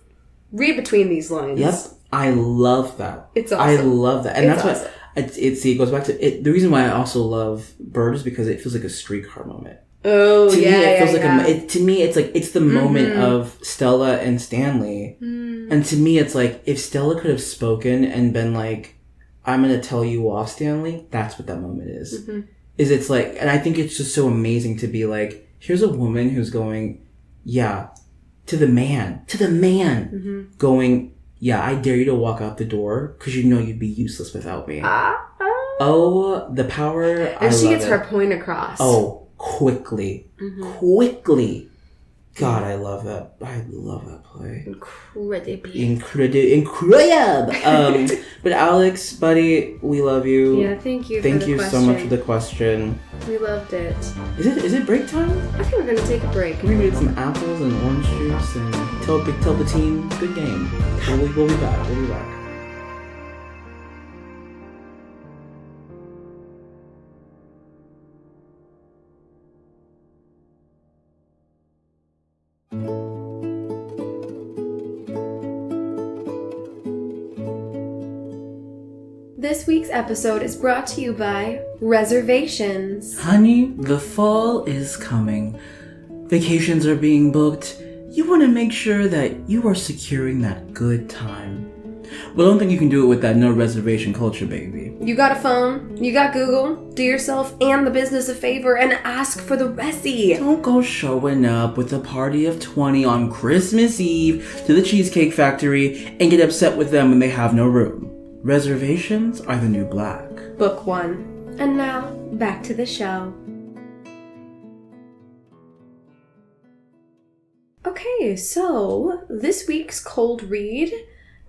read between these lines. Yep. I love that. It's awesome. I love that. And it's that's awesome. what it goes back to it. The reason why I also love Bird is because it feels like a streetcar moment. Oh, to yeah. Me, it feels yeah, like yeah. To me, it's like it's the moment of Stella and Stanley. And to me, it's like if Stella could have spoken and been like, "I'm gonna tell you off, Stanley." That's what that moment is. Is it's like, and I think it's just so amazing to be like, here's a woman who's going, yeah, to the man, going, yeah, I dare you to walk out the door because you know you'd be useless without me. Oh, the power! And she gets her point across. Oh, quickly. God, I love that. I love that play. Incredible. But Alex, buddy, we love you. Yeah, thank you. Thank you so much for the question. We loved it. Is it break time? I think we're gonna take a break. We're gonna get some apples and orange juice and tell the team good game. We'll be back. We'll be back. This week's episode is brought to you by Reservations. Honey, the fall is coming. Vacations are being booked. You want to make sure that you are securing that good time. Well, I don't think you can do it with that no reservation culture, baby. You got a phone, you got Google, do yourself and the business a favor and ask for the resi. Don't go showing up with a party of 20 on Christmas Eve to the Cheesecake Factory and get upset with them when they have no room. Reservations are the new black. Book one. And now, back to the show. Okay, so this week's cold read,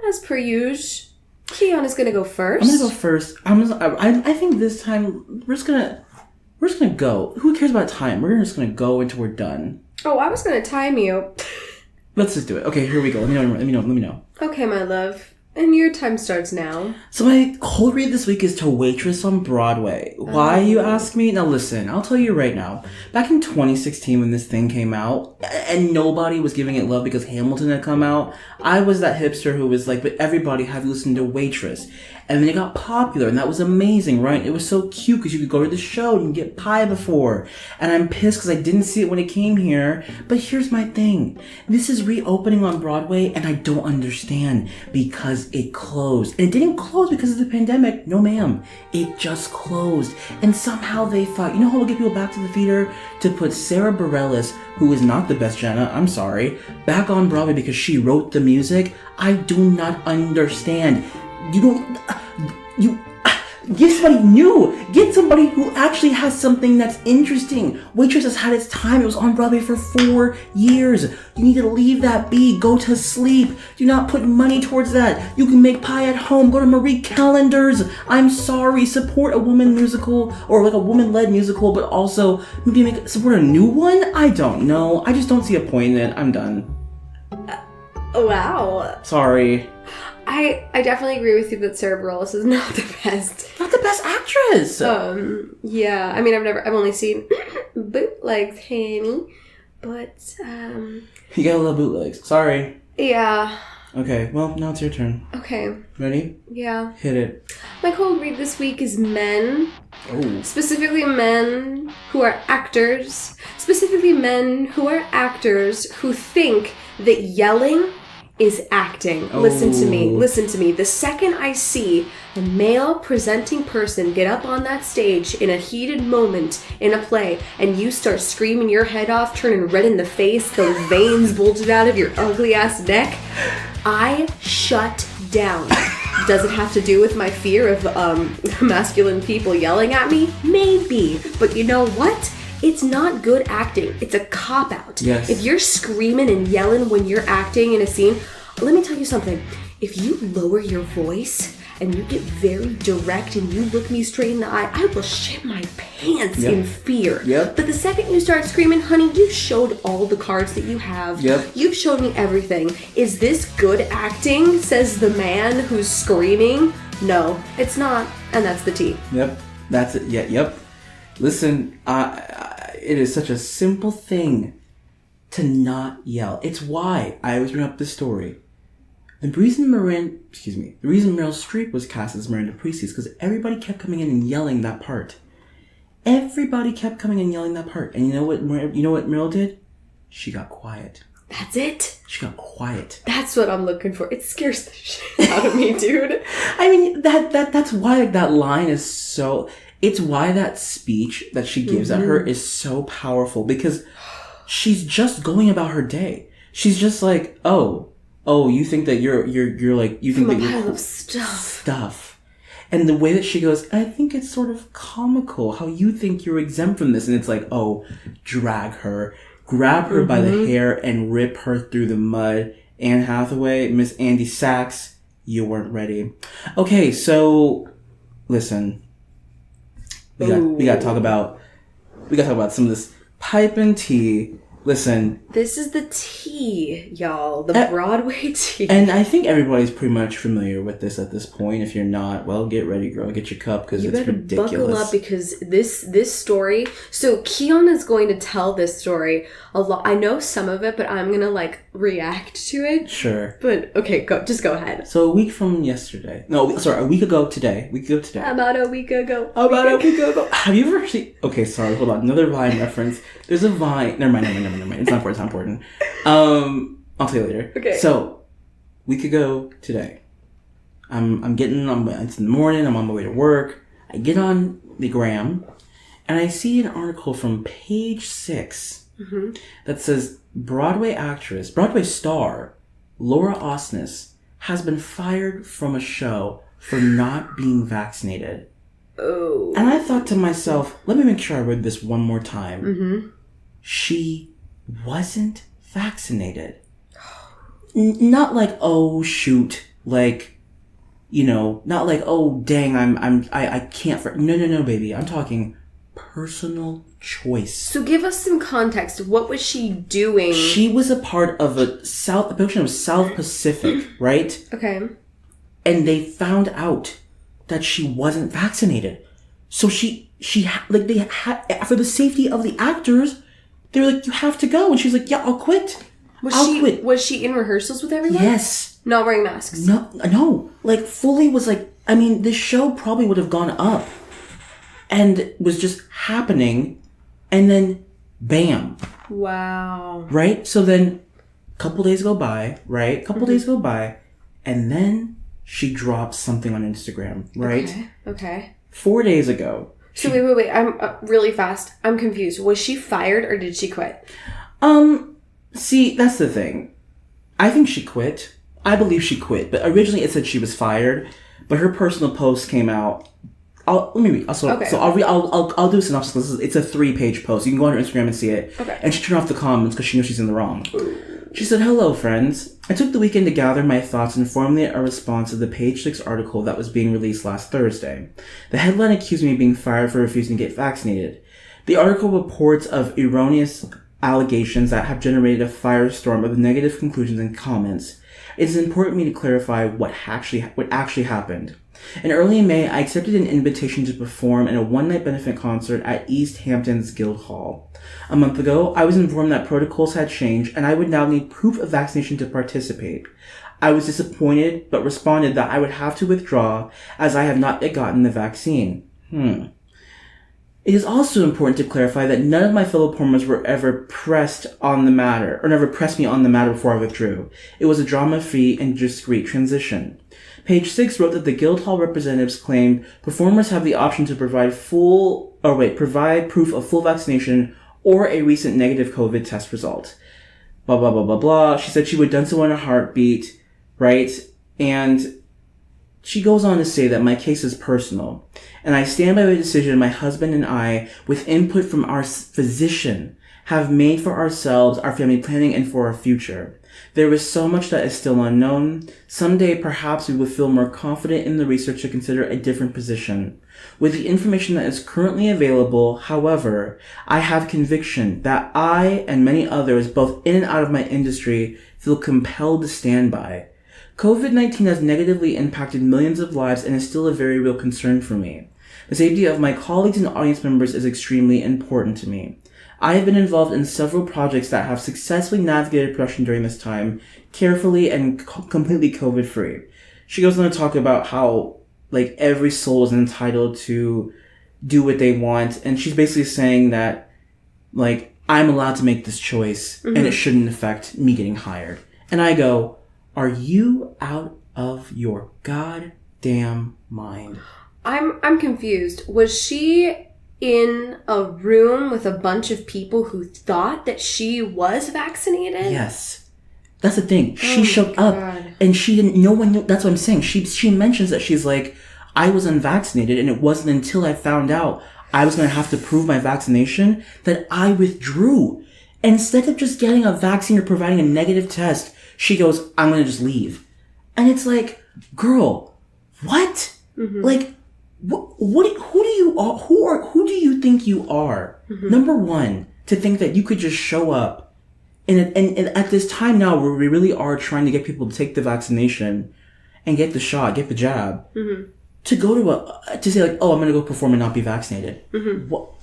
as per usual, Kian is gonna go first. I'm gonna go first. I think this time we're just gonna go. Who cares about time? We're just gonna go until we're done. Oh, I was gonna time you. Let's just do it. Okay, here we go. Let me know. Okay, my love. And your time starts now. So my cold read this week is to Waitress on Broadway. Why, you ask me? Now listen, I'll tell you right now. Back in 2016 when this thing came out, and nobody was giving it love because Hamilton had come out, I was that hipster who was like, but everybody had listened to Waitress. And then it got popular, and that was amazing, right? It was so cute because you could go to the show and get pie before. And I'm pissed because I didn't see it when it came here. But here's my thing. This is reopening on Broadway, and I don't understand because it closed. And it didn't close because of the pandemic. No, ma'am. It just closed. And somehow they thought, you know how we'll get people back to the theater? To put Sarah Bareilles, who is not the best Jenna, I'm sorry, back on Broadway because she wrote the music. I do not understand. Get somebody new. Get somebody who actually has something that's interesting. Waitress has had its time. It was on Broadway for 4 years. You need to leave that be. Go to sleep. Do not put money towards that. You can make pie at home. Go to Marie Callender's. I'm sorry. Support a woman musical or like a woman-led musical, but also maybe support a new one? I don't know. I just don't see a point in it. I'm done. Wow. Sorry. I definitely agree with you that Sarah Bareilles is not the best. Not the best actress. Yeah. I mean, I've only seen bootlegs, honey, but you gotta love bootlegs. Sorry. Yeah. Okay. Well, now it's your turn. Okay. Ready? Yeah. Hit it. My cold read this week is men. Oh. Specifically men who are actors. Specifically men who are actors who think that yelling is acting. Oh. Listen to me. The second I see a male presenting person get up on that stage in a heated moment in a play and you start screaming your head off, turning red in the face, those veins bulging out of your ugly ass neck, I shut down. Does it have to do with my fear of masculine people yelling at me? Maybe. But you know what? It's not good acting. It's a cop-out. Yes. If you're screaming and yelling when you're acting in a scene, let me tell you something. If you lower your voice and you get very direct and you look me straight in the eye, I will shit my pants in fear. Yep. But the second you start screaming, honey, you showed all the cards that you have. Yep. You've showed me everything. Is this good acting? Says the man who's screaming. No, it's not. And that's the tea. Yep. That's it. Yeah, yep. Listen, it is such a simple thing to not yell. It's why I always bring up this story. The reason Meryl Streep was cast as Miranda Priestley is because everybody kept coming in and yelling that part. Everybody kept coming in and yelling that part. And you know what Meryl did? She got quiet. That's it. She got quiet. That's what I'm looking for. It scares the shit out of me, dude. I mean, that's why that line is so... It's why that speech that she gives at her is so powerful, because she's just going about her day. She's just like, oh, you think that you're like, you think from that a you're pile of stuff. And the way that she goes, I think it's sort of comical how you think you're exempt from this. And it's like, oh, drag her, grab her by the hair and rip her through the mud. Anne Hathaway, Miss Andy Sachs, you weren't ready. Okay, so listen. We got to talk about some of this pipe and tea. Listen. This is the tea, y'all. The Broadway tea. And I think everybody's pretty much familiar with this at this point. If you're not, well, get ready, girl. Get your cup, because it's ridiculous. You better buckle up, because this story... So, Kian is going to tell this story a lot. I know some of it, but I'm going to, react to it. Sure. But, okay, go ahead. So, a week from yesterday... No, sorry, a week ago today. About a week ago. Have you ever seen... Okay, sorry, hold on. Another Vine reference. There's a Vine... Never mind. It's not important. I'll tell you later. Okay. So, week ago today, it's in the morning, I'm on my way to work. I get on the gram, and I see an article from page 6 that says Broadway star Laura Osnes has been fired from a show for not being vaccinated. Oh. And I thought to myself, let me make sure I read this one more time. She wasn't vaccinated. Not like, oh shoot, not like, oh dang, I can't. No, baby. I'm talking personal choice. So give us some context. What was she doing? She was a part of a production of South Pacific, right? Okay. And they found out that she wasn't vaccinated. So they had, for the safety of the actors, they were like, you have to go. And she's like, yeah, I'll quit. Quit. Was she in rehearsals with everyone? Yes. Not wearing masks? No. Fully was this show probably would have gone up and was just happening, and then bam. Wow. Right? So then a couple days go by, right? And then she drops something on Instagram, right? Okay. 4 days ago. So wait. I'm really fast. I'm confused. Was she fired or did she quit? See, that's the thing. I think she quit. I believe she quit. But originally it said she was fired. But her personal post came out. Let me read. So I'll do a synopsis. It's a 3-page post. You can go on her Instagram and see it. Okay. And she turned off the comments because she knows she's in the wrong. She said, hello, friends. I took the weekend to gather my thoughts and formulate a response to the page 6 article that was being released last Thursday. The headline accused me of being fired for refusing to get vaccinated. The article reports of erroneous allegations that have generated a firestorm of negative conclusions and comments. It is important for me to clarify what actually happened. In early May, I accepted an invitation to perform in a one-night benefit concert at East Hampton's Guildhall. A month ago, I was informed that protocols had changed and I would now need proof of vaccination to participate. I was disappointed, but responded that I would have to withdraw as I have not yet gotten the vaccine. It is also important to clarify that none of my fellow performers were ever pressed on the matter, or never pressed me on the matter before I withdrew. It was a drama-free and discreet transition. Page 6 wrote that the Guildhall representatives claimed performers have the option to provide proof of full vaccination or a recent negative COVID test result. Blah, blah, blah, blah, blah. She said she would have done so in a heartbeat, right? And She goes on to say that my case is personal, and I stand by the decision my husband and I, with input from our physician, have made for ourselves, our family planning, and for our future. There is so much that is still unknown. Someday, perhaps we will feel more confident in the research to consider a different position. With the information that is currently available, however, I have conviction that I and many others, both in and out of my industry, feel compelled to stand by. COVID-19 has negatively impacted millions of lives and is still a very real concern for me. The safety of my colleagues and audience members is extremely important to me. I have been involved in several projects that have successfully navigated production during this time, carefully and completely COVID-free. She goes on to talk about how, like, every soul is entitled to do what they want, and she's basically saying that, like, I'm allowed to make this choice, and it shouldn't affect me getting hired. And I go, are you out of your goddamn mind? I'm confused. Was she in a room with a bunch of people who thought that she was vaccinated? Yes. That's the thing. She showed up and she didn't, no one knew. That's what I'm saying. She mentions that she's like, I was unvaccinated, and it wasn't until I found out I was going to have to prove my vaccination that I withdrew. Instead of just getting a vaccine or providing a negative test, she goes, I'm going to just leave. And it's like, girl, what? Like, who do you think you are? Number one, to think that you could just show up and at this time now where we really are trying to get people to take the vaccination and get the shot, get the jab, to go to say like, oh, I'm going to go perform and not be vaccinated. What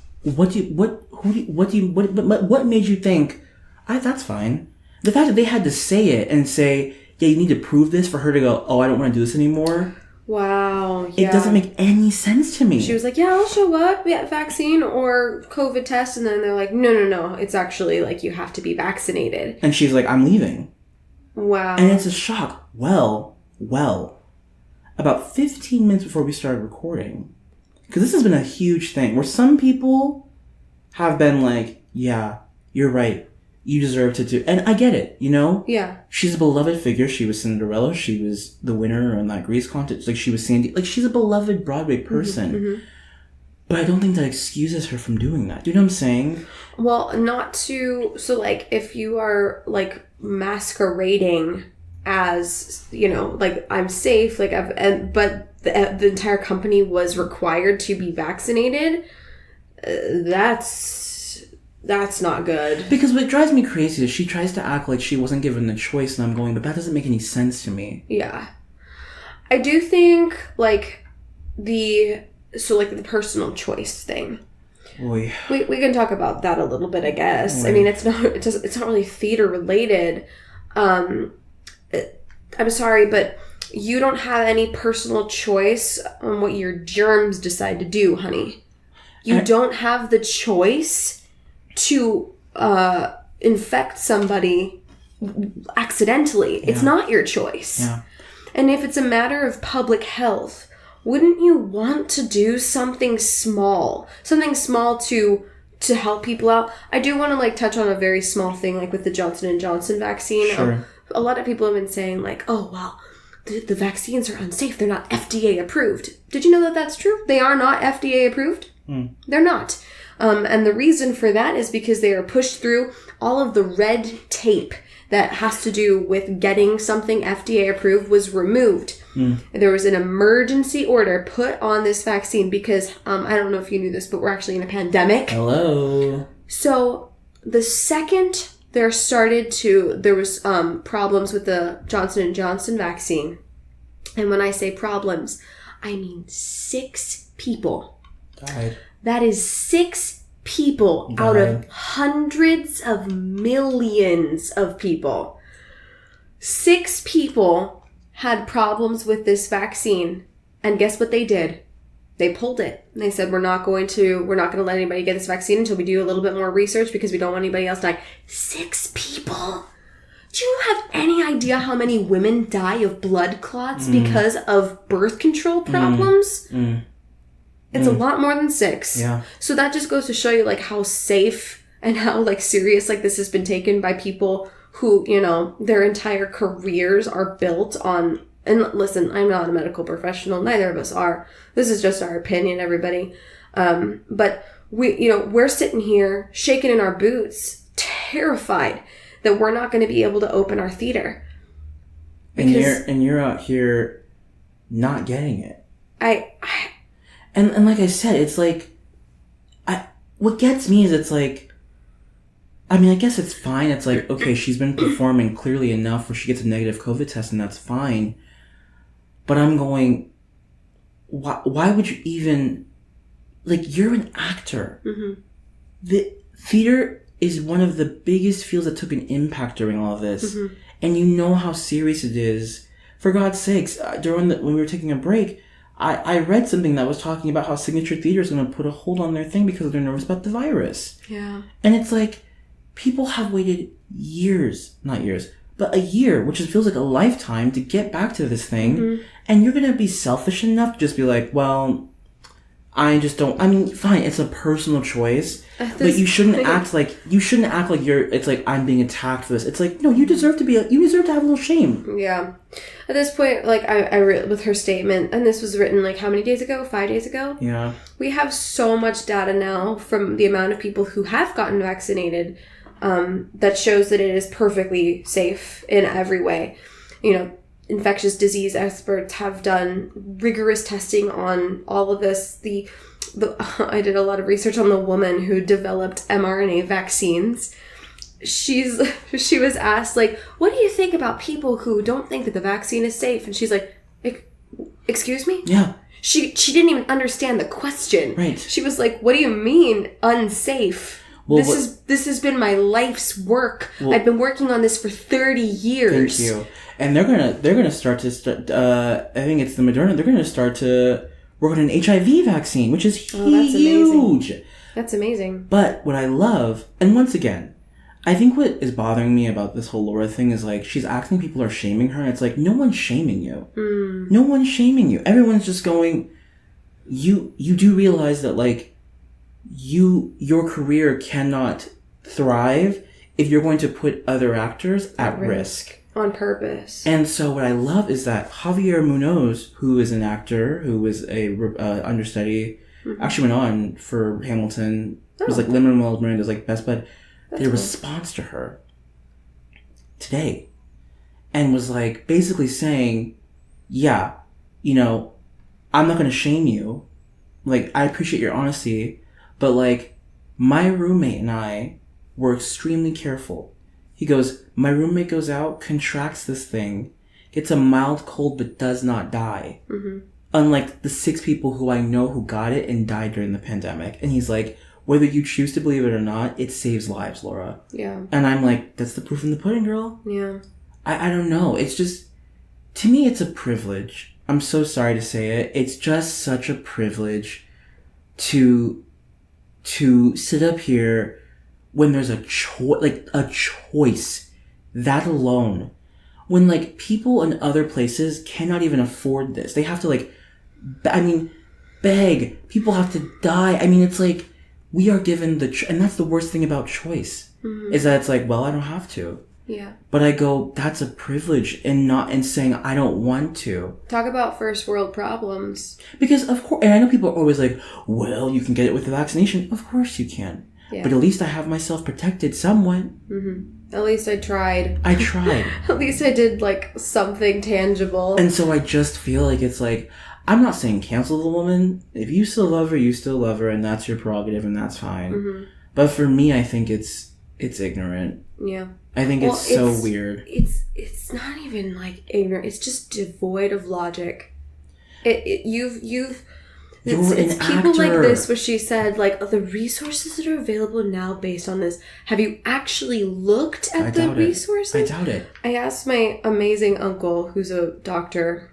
made you think, that's fine? The fact that they had to say it and say, yeah, you need to prove this for her to go, oh, I don't want to do this anymore. Wow. Yeah. It doesn't make any sense to me. She was like, yeah, I'll show up, get vaccine or COVID test. And then they're like, no. It's actually like you have to be vaccinated. And she's like, I'm leaving. Wow. And it's a shock. Well, about 15 minutes before we started recording, because this has been a huge thing where some people have been like, yeah, you're right. You deserve to do, and I get it, you know? Yeah. She's a beloved figure. She was Cinderella. She was the winner on that Grease contest. Like, she was Sandy. Like, she's a beloved Broadway person. But I don't think that excuses her from doing that. Do you know what I'm saying? Well, so, like, if you are, like, masquerading as, you know, like, I'm safe, like, but the entire company was required to be vaccinated, that's not good. Because what drives me crazy is she tries to act like she wasn't given the choice, and I'm going, but that doesn't make any sense to me. Yeah. I do think, like, the personal choice thing. Oy. We can talk about that a little bit, I guess. Oy. I mean, it's not really theater related. I'm sorry, but you don't have any personal choice on what your germs decide to do, honey. You don't have the choice to infect somebody accidentally. Yeah. It's not your choice. Yeah. And if it's a matter of public health, wouldn't you want to do something small to help people out? I do want to, like, touch on a very small thing, like with the Johnson & Johnson vaccine. Sure. A lot of people have been saying, like, oh, well, the vaccines are unsafe. They're not FDA approved. Did you know that that's true? They are not FDA approved. They're not. And the reason for that is because they are pushed through all of the red tape that has to do with getting something FDA approved was removed. There was an emergency order put on this vaccine because, I don't know if you knew this, but we're actually in a pandemic. Hello. So the second there was problems with the Johnson & Johnson vaccine. And when I say problems, I mean 6 people died. That is 6 people out of hundreds of millions of people. 6 people had problems with this vaccine. And guess what they did? They pulled it. They said, we're not going to let anybody get this vaccine until we do a little bit more research because we don't want anybody else dying. 6 people. Do you have any idea how many women die of blood clots because of birth control problems? It's a lot more than 6. Yeah. So that just goes to show you, like, how safe and how, like, serious, like, this has been taken by people who, you know, their entire careers are built on and listen, I'm not a medical professional. Neither of us are. This is just our opinion, everybody. But we're sitting here shaking in our boots, terrified that we're not going to be able to open our theater. And you're out here not getting it. And like I said, it's like, what gets me is it's like, I mean, I guess it's fine. It's like, okay, she's been performing clearly enough where she gets a negative COVID test, and that's fine. But I'm going, why would you even, like, you're an actor. Mm-hmm. The theater is one of the biggest fields that took an impact during all of this. Mm-hmm. And you know how serious it is. For God's sakes, when we were taking a break, I read something that was talking about how Signature Theater is going to put a hold on their thing because they're nervous about the virus. Yeah. And it's like, people have waited not years, but a year, which feels like a lifetime, to get back to this thing. Mm-hmm. And you're going to be selfish enough to just be like, well, I just don't. I mean, fine, it's a personal choice, but you shouldn't act like it's like I'm being attacked for this. It's like, no, you deserve to have a little shame. Yeah. At this point, like I with her statement, and this was written like how many days ago? 5 days ago? Yeah. We have so much data now from the amount of people who have gotten vaccinated that shows that it is perfectly safe in every way. Infectious disease experts have done rigorous testing on all of this. I did a lot of research on the woman who developed mRNA vaccines. She was asked, like, what do you think about people who don't think that the vaccine is safe? And she's like, excuse me? Yeah. She didn't even understand the question. Right. She was like, what do you mean unsafe? Well, this has been my life's work. Well, I've been working on this for 30 years. Thank you. And they're gonna start I think it's the Moderna. They're gonna start to work on an HIV vaccine, which is huge. That's amazing. But what I love, and once again, I think what is bothering me about this whole Laura thing is like she's acting people are shaming her, and it's like no one's shaming you. Mm. No one's shaming you. Everyone's just going. You do realize that like your career cannot thrive if you're going to put other actors at risk. On purpose. And so what I love is that Javier Munoz, who is an actor, who was a understudy, actually went on for Hamilton. It was like Lin-Manuel Miranda's like best bud. Did a response to her today. And was like basically saying, yeah, I'm not going to shame you. Like, I appreciate your honesty, but like my roommate and I were extremely careful. He goes, my roommate goes out, contracts this thing, gets a mild cold but does not die. Mm-hmm. Unlike the 6 people who I know who got it and died during the pandemic. And he's like, whether you choose to believe it or not, it saves lives, Laura. Yeah. And I'm like, that's the proof in the pudding, girl. Yeah. I don't know. It's just, to me, it's a privilege. I'm so sorry to say it. It's just such a privilege to sit up here when there's a choice, that alone, when like people in other places cannot even afford this. They have to beg. People have to die. I mean, it's like we are given and that's the worst thing about choice, is that it's like, well, I don't have to. Yeah. But I go, that's a privilege, and saying I don't want to. Talk about first world problems. Because of course, and I know people are always like, well, you can get it with the vaccination. Of course you can. Yeah. But at least I have myself protected somewhat. Mm-hmm. At least I tried. At least I did like something tangible. And so I just feel like it's like, I'm not saying cancel the woman. If you still love her, you still love her, and that's your prerogative, and that's fine. Mm-hmm. But for me, I think it's ignorant. Yeah. I think it's so weird. It's not even like ignorant. It's just devoid of logic. It's people like this where she said, like, the resources that are available now based on this. Have you actually looked at the resources? I doubt it. I asked my amazing uncle, who's a doctor,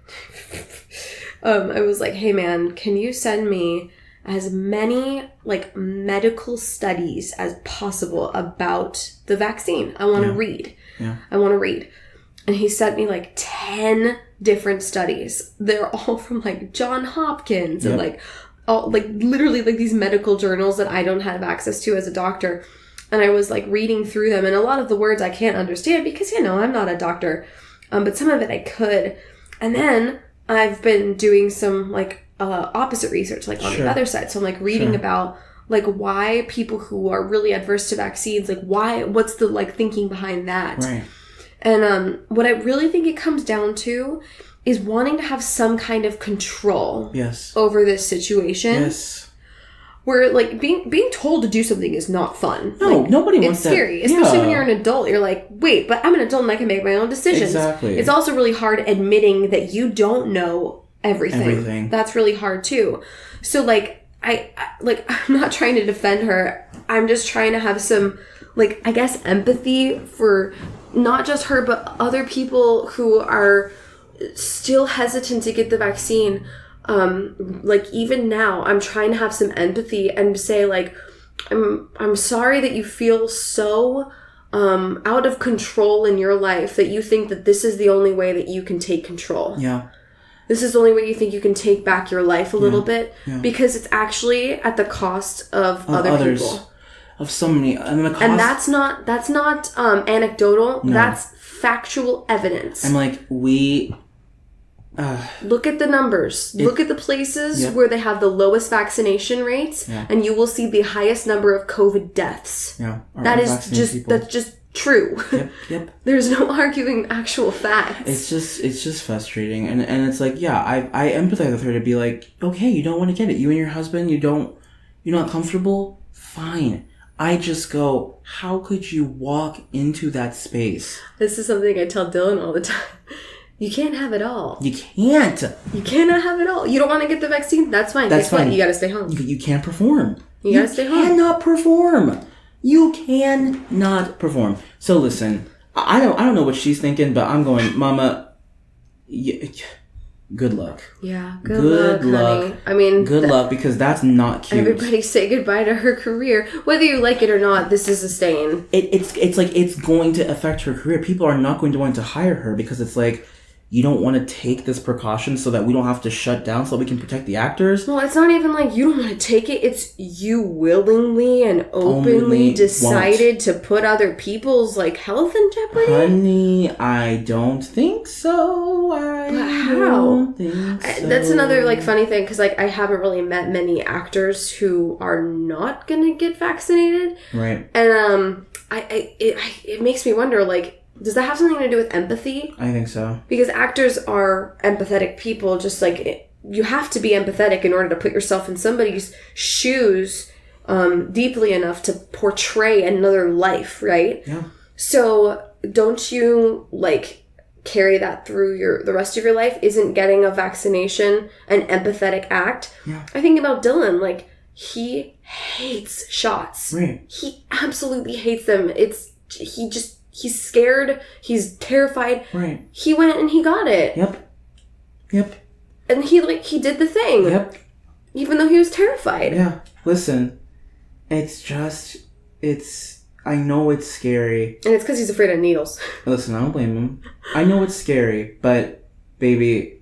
I was like, hey man, can you send me as many like medical studies as possible about the vaccine? I want to read. Yeah. I want to read. And he sent me like 10 different studies. They're all from like John Hopkins and like all like literally like these medical journals that I don't have access to as a doctor. And I was like reading through them, and a lot of the words I can't understand because I'm not a doctor. But some of it I could. And then I've been doing some, like, opposite research, like, on the other side. So I'm, like, reading about, like, why people who are really adverse to vaccines, like, what's the, like, thinking behind that? Right. And what I really think it comes down to is wanting to have some kind of control over this situation. Yes. Where, like, being told to do something is not fun. No, like, nobody wants that. It's scary, especially when you're an adult. You're like, wait, but I'm an adult and I can make my own decisions. Exactly. It's also really hard admitting that you don't know everything. That's really hard, too. So, like, I'm not trying to defend her. I'm just trying to have some, like, I guess, empathy for not just her, but other people who are still hesitant to get the vaccine. Like, even now, I'm trying to have some empathy and say, like, I'm sorry that you feel so out of control in your life that you think that this is the only way that you can take control. Yeah. This is the only way you think you can take back your life a little bit, because it's actually at the cost of other people. Of so many, and the cost. And that's not anecdotal. No. That's factual evidence. And, like, look at the numbers. Look at the places where they have the lowest vaccination rates, and you will see the highest number of COVID deaths. Yeah, that's just true. Yep. There's no arguing actual facts. It's just frustrating, and it's like, I empathize with her to be like, okay, you don't want to get it. You and your husband, you're not comfortable. Fine. I just go, how could you walk into that space? This is something I tell Dillon all the time. You can't have it all. You can't. You cannot have it all. You don't want to get the vaccine? That's fine. Guess what? You got to stay home. You can't perform. You got to stay home. You cannot perform. You cannot perform. So listen, I don't know what she's thinking, but I'm going, Mama, good luck. Yeah, good luck, honey. I mean, good luck, because that's not cute. Everybody say goodbye to her career. Whether you like it or not, this is a stain. It's like, it's going to affect her career. People are not going to want to hire her because it's like, you don't want to take this precaution so that we don't have to shut down so that we can protect the actors? Well, it's not even like you don't want to take it. It's you willingly and openly decided to put other people's, like, health in jeopardy? Honey, I don't think so. But how? That's another, like, funny thing, because, like, I haven't really met many actors who are not going to get vaccinated. Right. And it makes me wonder, like, does that have something to do with empathy? I think so. Because actors are empathetic people, just like you have to be empathetic in order to put yourself in somebody's shoes deeply enough to portray another life, right? Yeah. So don't you, like, carry that through the rest of your life? Isn't getting a vaccination an empathetic act? Yeah. I think about Dillon, like, he hates shots. Right. He absolutely hates them. He's scared. He's terrified. Right. He went and he got it. Yep. And he did the thing. Yep. Even though he was terrified. Yeah. Listen, I know it's scary. And it's because he's afraid of needles. Listen, I don't blame him. I know it's scary, but, baby,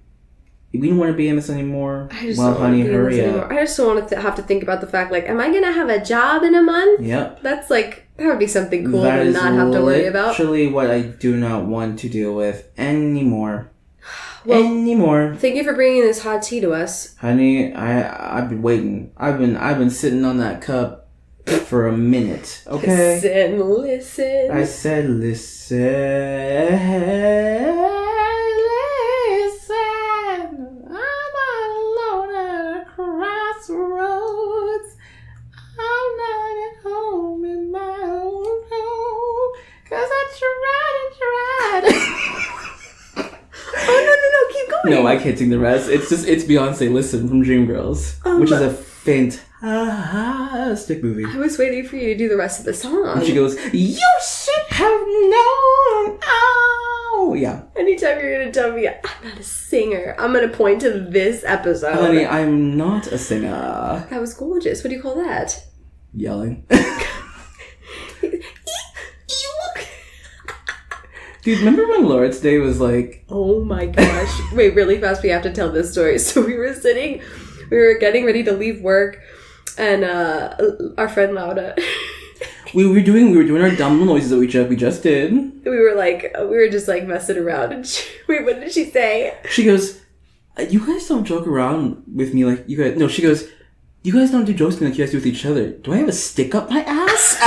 we don't want to be in this anymore. Honey, hurry up. I just don't want to have to think about the fact, like, am I going to have a job in a month? Yep. That's, like, that would be something cool to not have to worry about. Actually, what I do not want to deal with anymore. Well, thank you for bringing this hot tea to us. Honey, I've been waiting. I've been sitting on that cup for a minute. Okay? Listen. I said listen. I'm alone at a crossroads. I'm not at home in my own home. 'Cause I tried. Oh, no, keep going. No, I can't sing the rest. It's Beyonce Listen from Dreamgirls, which is a fantastic movie. I was waiting for you to do the rest of the song. And she goes, you should have known. Oh, yeah. Anytime you're going to tell me I'm not a singer, I'm going to point to this episode. Honey, I'm not a singer. That was gorgeous. What do you call that? Yelling. Dude, remember when Lawrence Day was like... Oh my gosh. Wait, really fast, we have to tell this story. So we were getting ready to leave work, and our friend Lauda... We were doing our dumb noises that we just did. We were just like messing around. And wait, what did she say? She goes, "You guys don't joke around with me like you guys." No, she goes, "You guys don't do jokes with me like you guys do with each other. Do I have a stick up my ass?"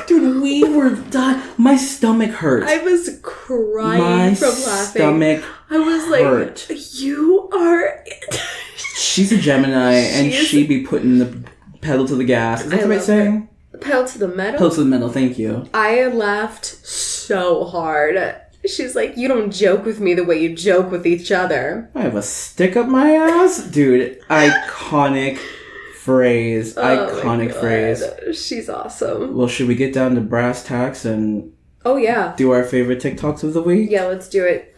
Dude, we were dying. My stomach hurt. I was crying from laughing. My stomach I was hurt. Like, you are... She's a Gemini, and she'd be putting the pedal to the gas. Is that the right saying? Pedal to the metal? Pedal to the metal, thank you. I laughed so hard. She's like, you don't joke with me the way you joke with each other. I have a stick up my ass? Dude, iconic phrase. Iconic phrase. She's awesome. Well, should we get down to brass tacks and do our favorite TikToks of the week? Yeah, let's do it.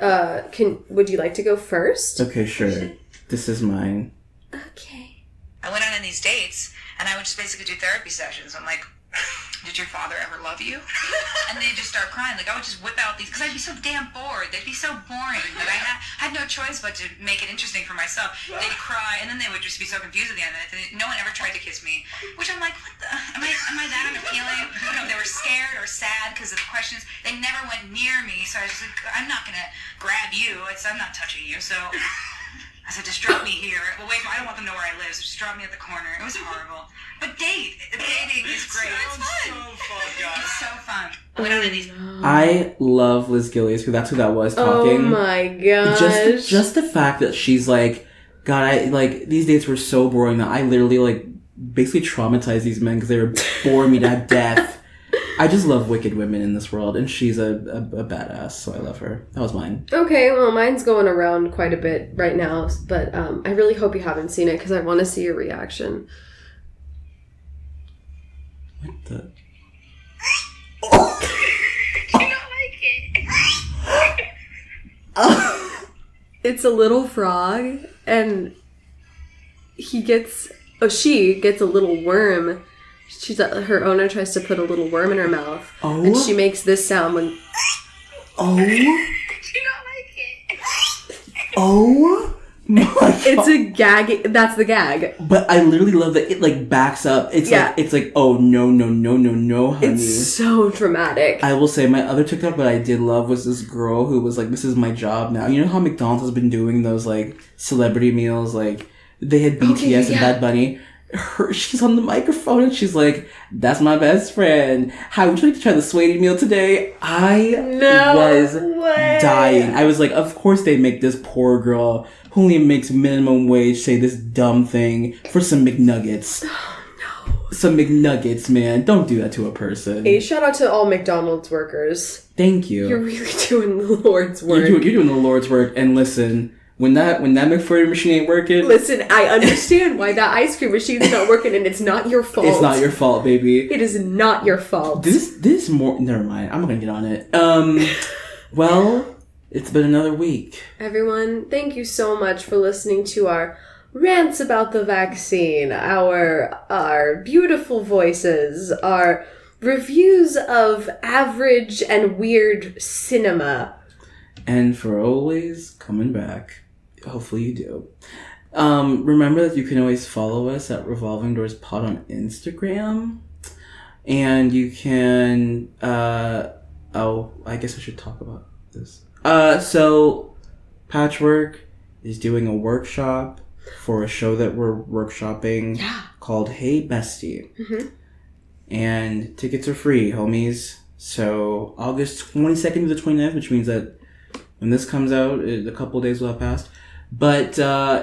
Would you like to go first? Okay, sure. This is mine. Okay. I went on these dates, and I would just basically do therapy sessions. I'm like, did your father ever love you? And they'd just start crying. Like, I would just whip out these, because I'd be so damn bored. They'd be so boring that I had no choice but to make it interesting for myself. They'd cry, and then they would just be so confused at the end. No one ever tried to kiss me, which I'm like, what the? Am I that unappealing? I don't know if they were scared or sad because of the questions. They never went near me, so I was just like, I'm not going to grab you. I'm not touching you, so... I said, just drop me here. Well, wait, I don't want them to know where I live, so just drop me at the corner. It was horrible. But dating is great. It's fun. So fun, guys. It's so fun. We don't need these. I love Liz Gillies, because that's who that was talking. Oh my gosh. Just the fact that she's like, God, these dates were so boring that I literally, basically traumatized these men because they were boring me to death. I just love wicked women in this world, and she's a badass, so I love her. That was mine. Okay, well, mine's going around quite a bit right now, but I really hope you haven't seen it, because I want to see your reaction. What the? You don't like it. It's a little frog, and she gets a little worm. Her owner tries to put a little worm in her mouth, and she makes this sound when... Oh. You don't like it. Oh my God. It's a gag. That's the gag. But I literally love that it backs up. It's like, oh, no, honey. It's so dramatic. I will say my other TikTok that I did love was this girl who was like, this is my job now. You know how McDonald's has been doing those celebrity meals? They had BTS and Bad Bunny. She's on the microphone and she's like, that's my best friend. How would you like to try the Sweetie meal today? I was dying. I was like, of course they make this poor girl who only makes minimum wage say this dumb thing for some McNuggets. Oh, no. Some McNuggets, man. Don't do that to a person. Hey, shout out to all McDonald's workers. Thank you. You're really doing the Lord's work. You're doing the Lord's work. And listen... When that McFlurry machine ain't working... Listen, I understand why that ice cream machine's not working, and it's not your fault. It's not your fault, baby. It is not your fault. This more... Never mind. I'm not gonna get on it. Well, it's been another week. Everyone, thank you so much for listening to our rants about the vaccine, our beautiful voices, our reviews of average and weird cinema. And for always coming back. Hopefully you do. Remember that you can always follow us at Revolving Doors Pod on Instagram. And you can... I guess I should talk about this. So, Patchwork is doing a workshop for a show that we're workshopping called Hey Bestie. Mm-hmm. And tickets are free, homies. So, August 22nd to the 29th, which means that when this comes out, a couple of days will have passed. But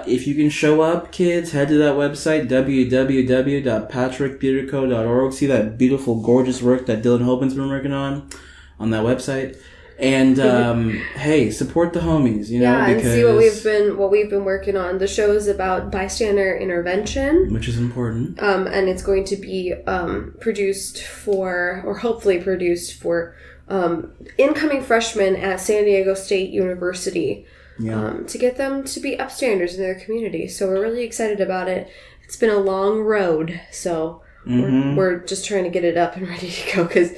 if you can show up, kids, head to that website, www.patricktheaterco.org. See that beautiful, gorgeous work that Dillon Hoban's been working on that website. And hey, support the homies, because... and see what we've been working on. The show is about bystander intervention, which is important. And it's going to be hopefully produced for incoming freshmen at San Diego State University. To get them to be upstanders in their community. So we're really excited about it. It's been a long road, so we're just trying to get it up and ready to go, because,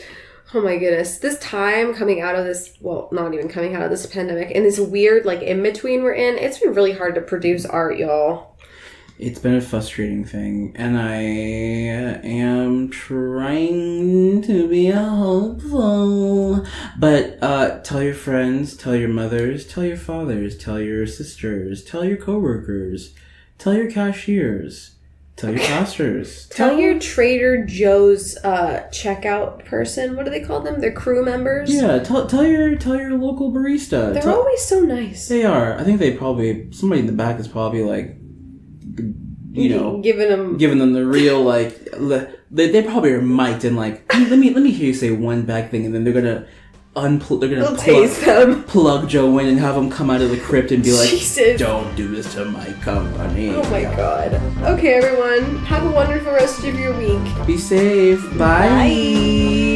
oh my goodness, this time coming out of this, well, not even coming out of this pandemic, and this weird, in-between we're in, it's been really hard to produce art, y'all. It's been a frustrating thing, and I am trying to be helpful. But tell your friends, tell your mothers, tell your fathers, tell your sisters, tell your coworkers, tell your cashiers, tell your pastors. Tell your Trader Joe's checkout person. What do they call them? Their crew members? Yeah, tell your local barista. They're always so nice. They are. I think somebody in the back is probably like, you know, giving them the real, like, they probably are mic'd and like, let me hear you say one bad thing, and then they're gonna plug Joe in and have him come out of the crypt and be like, Jesus. Don't do this to my company. Oh my god. Okay, everyone, have a wonderful rest of your week. Be safe. Bye. Bye.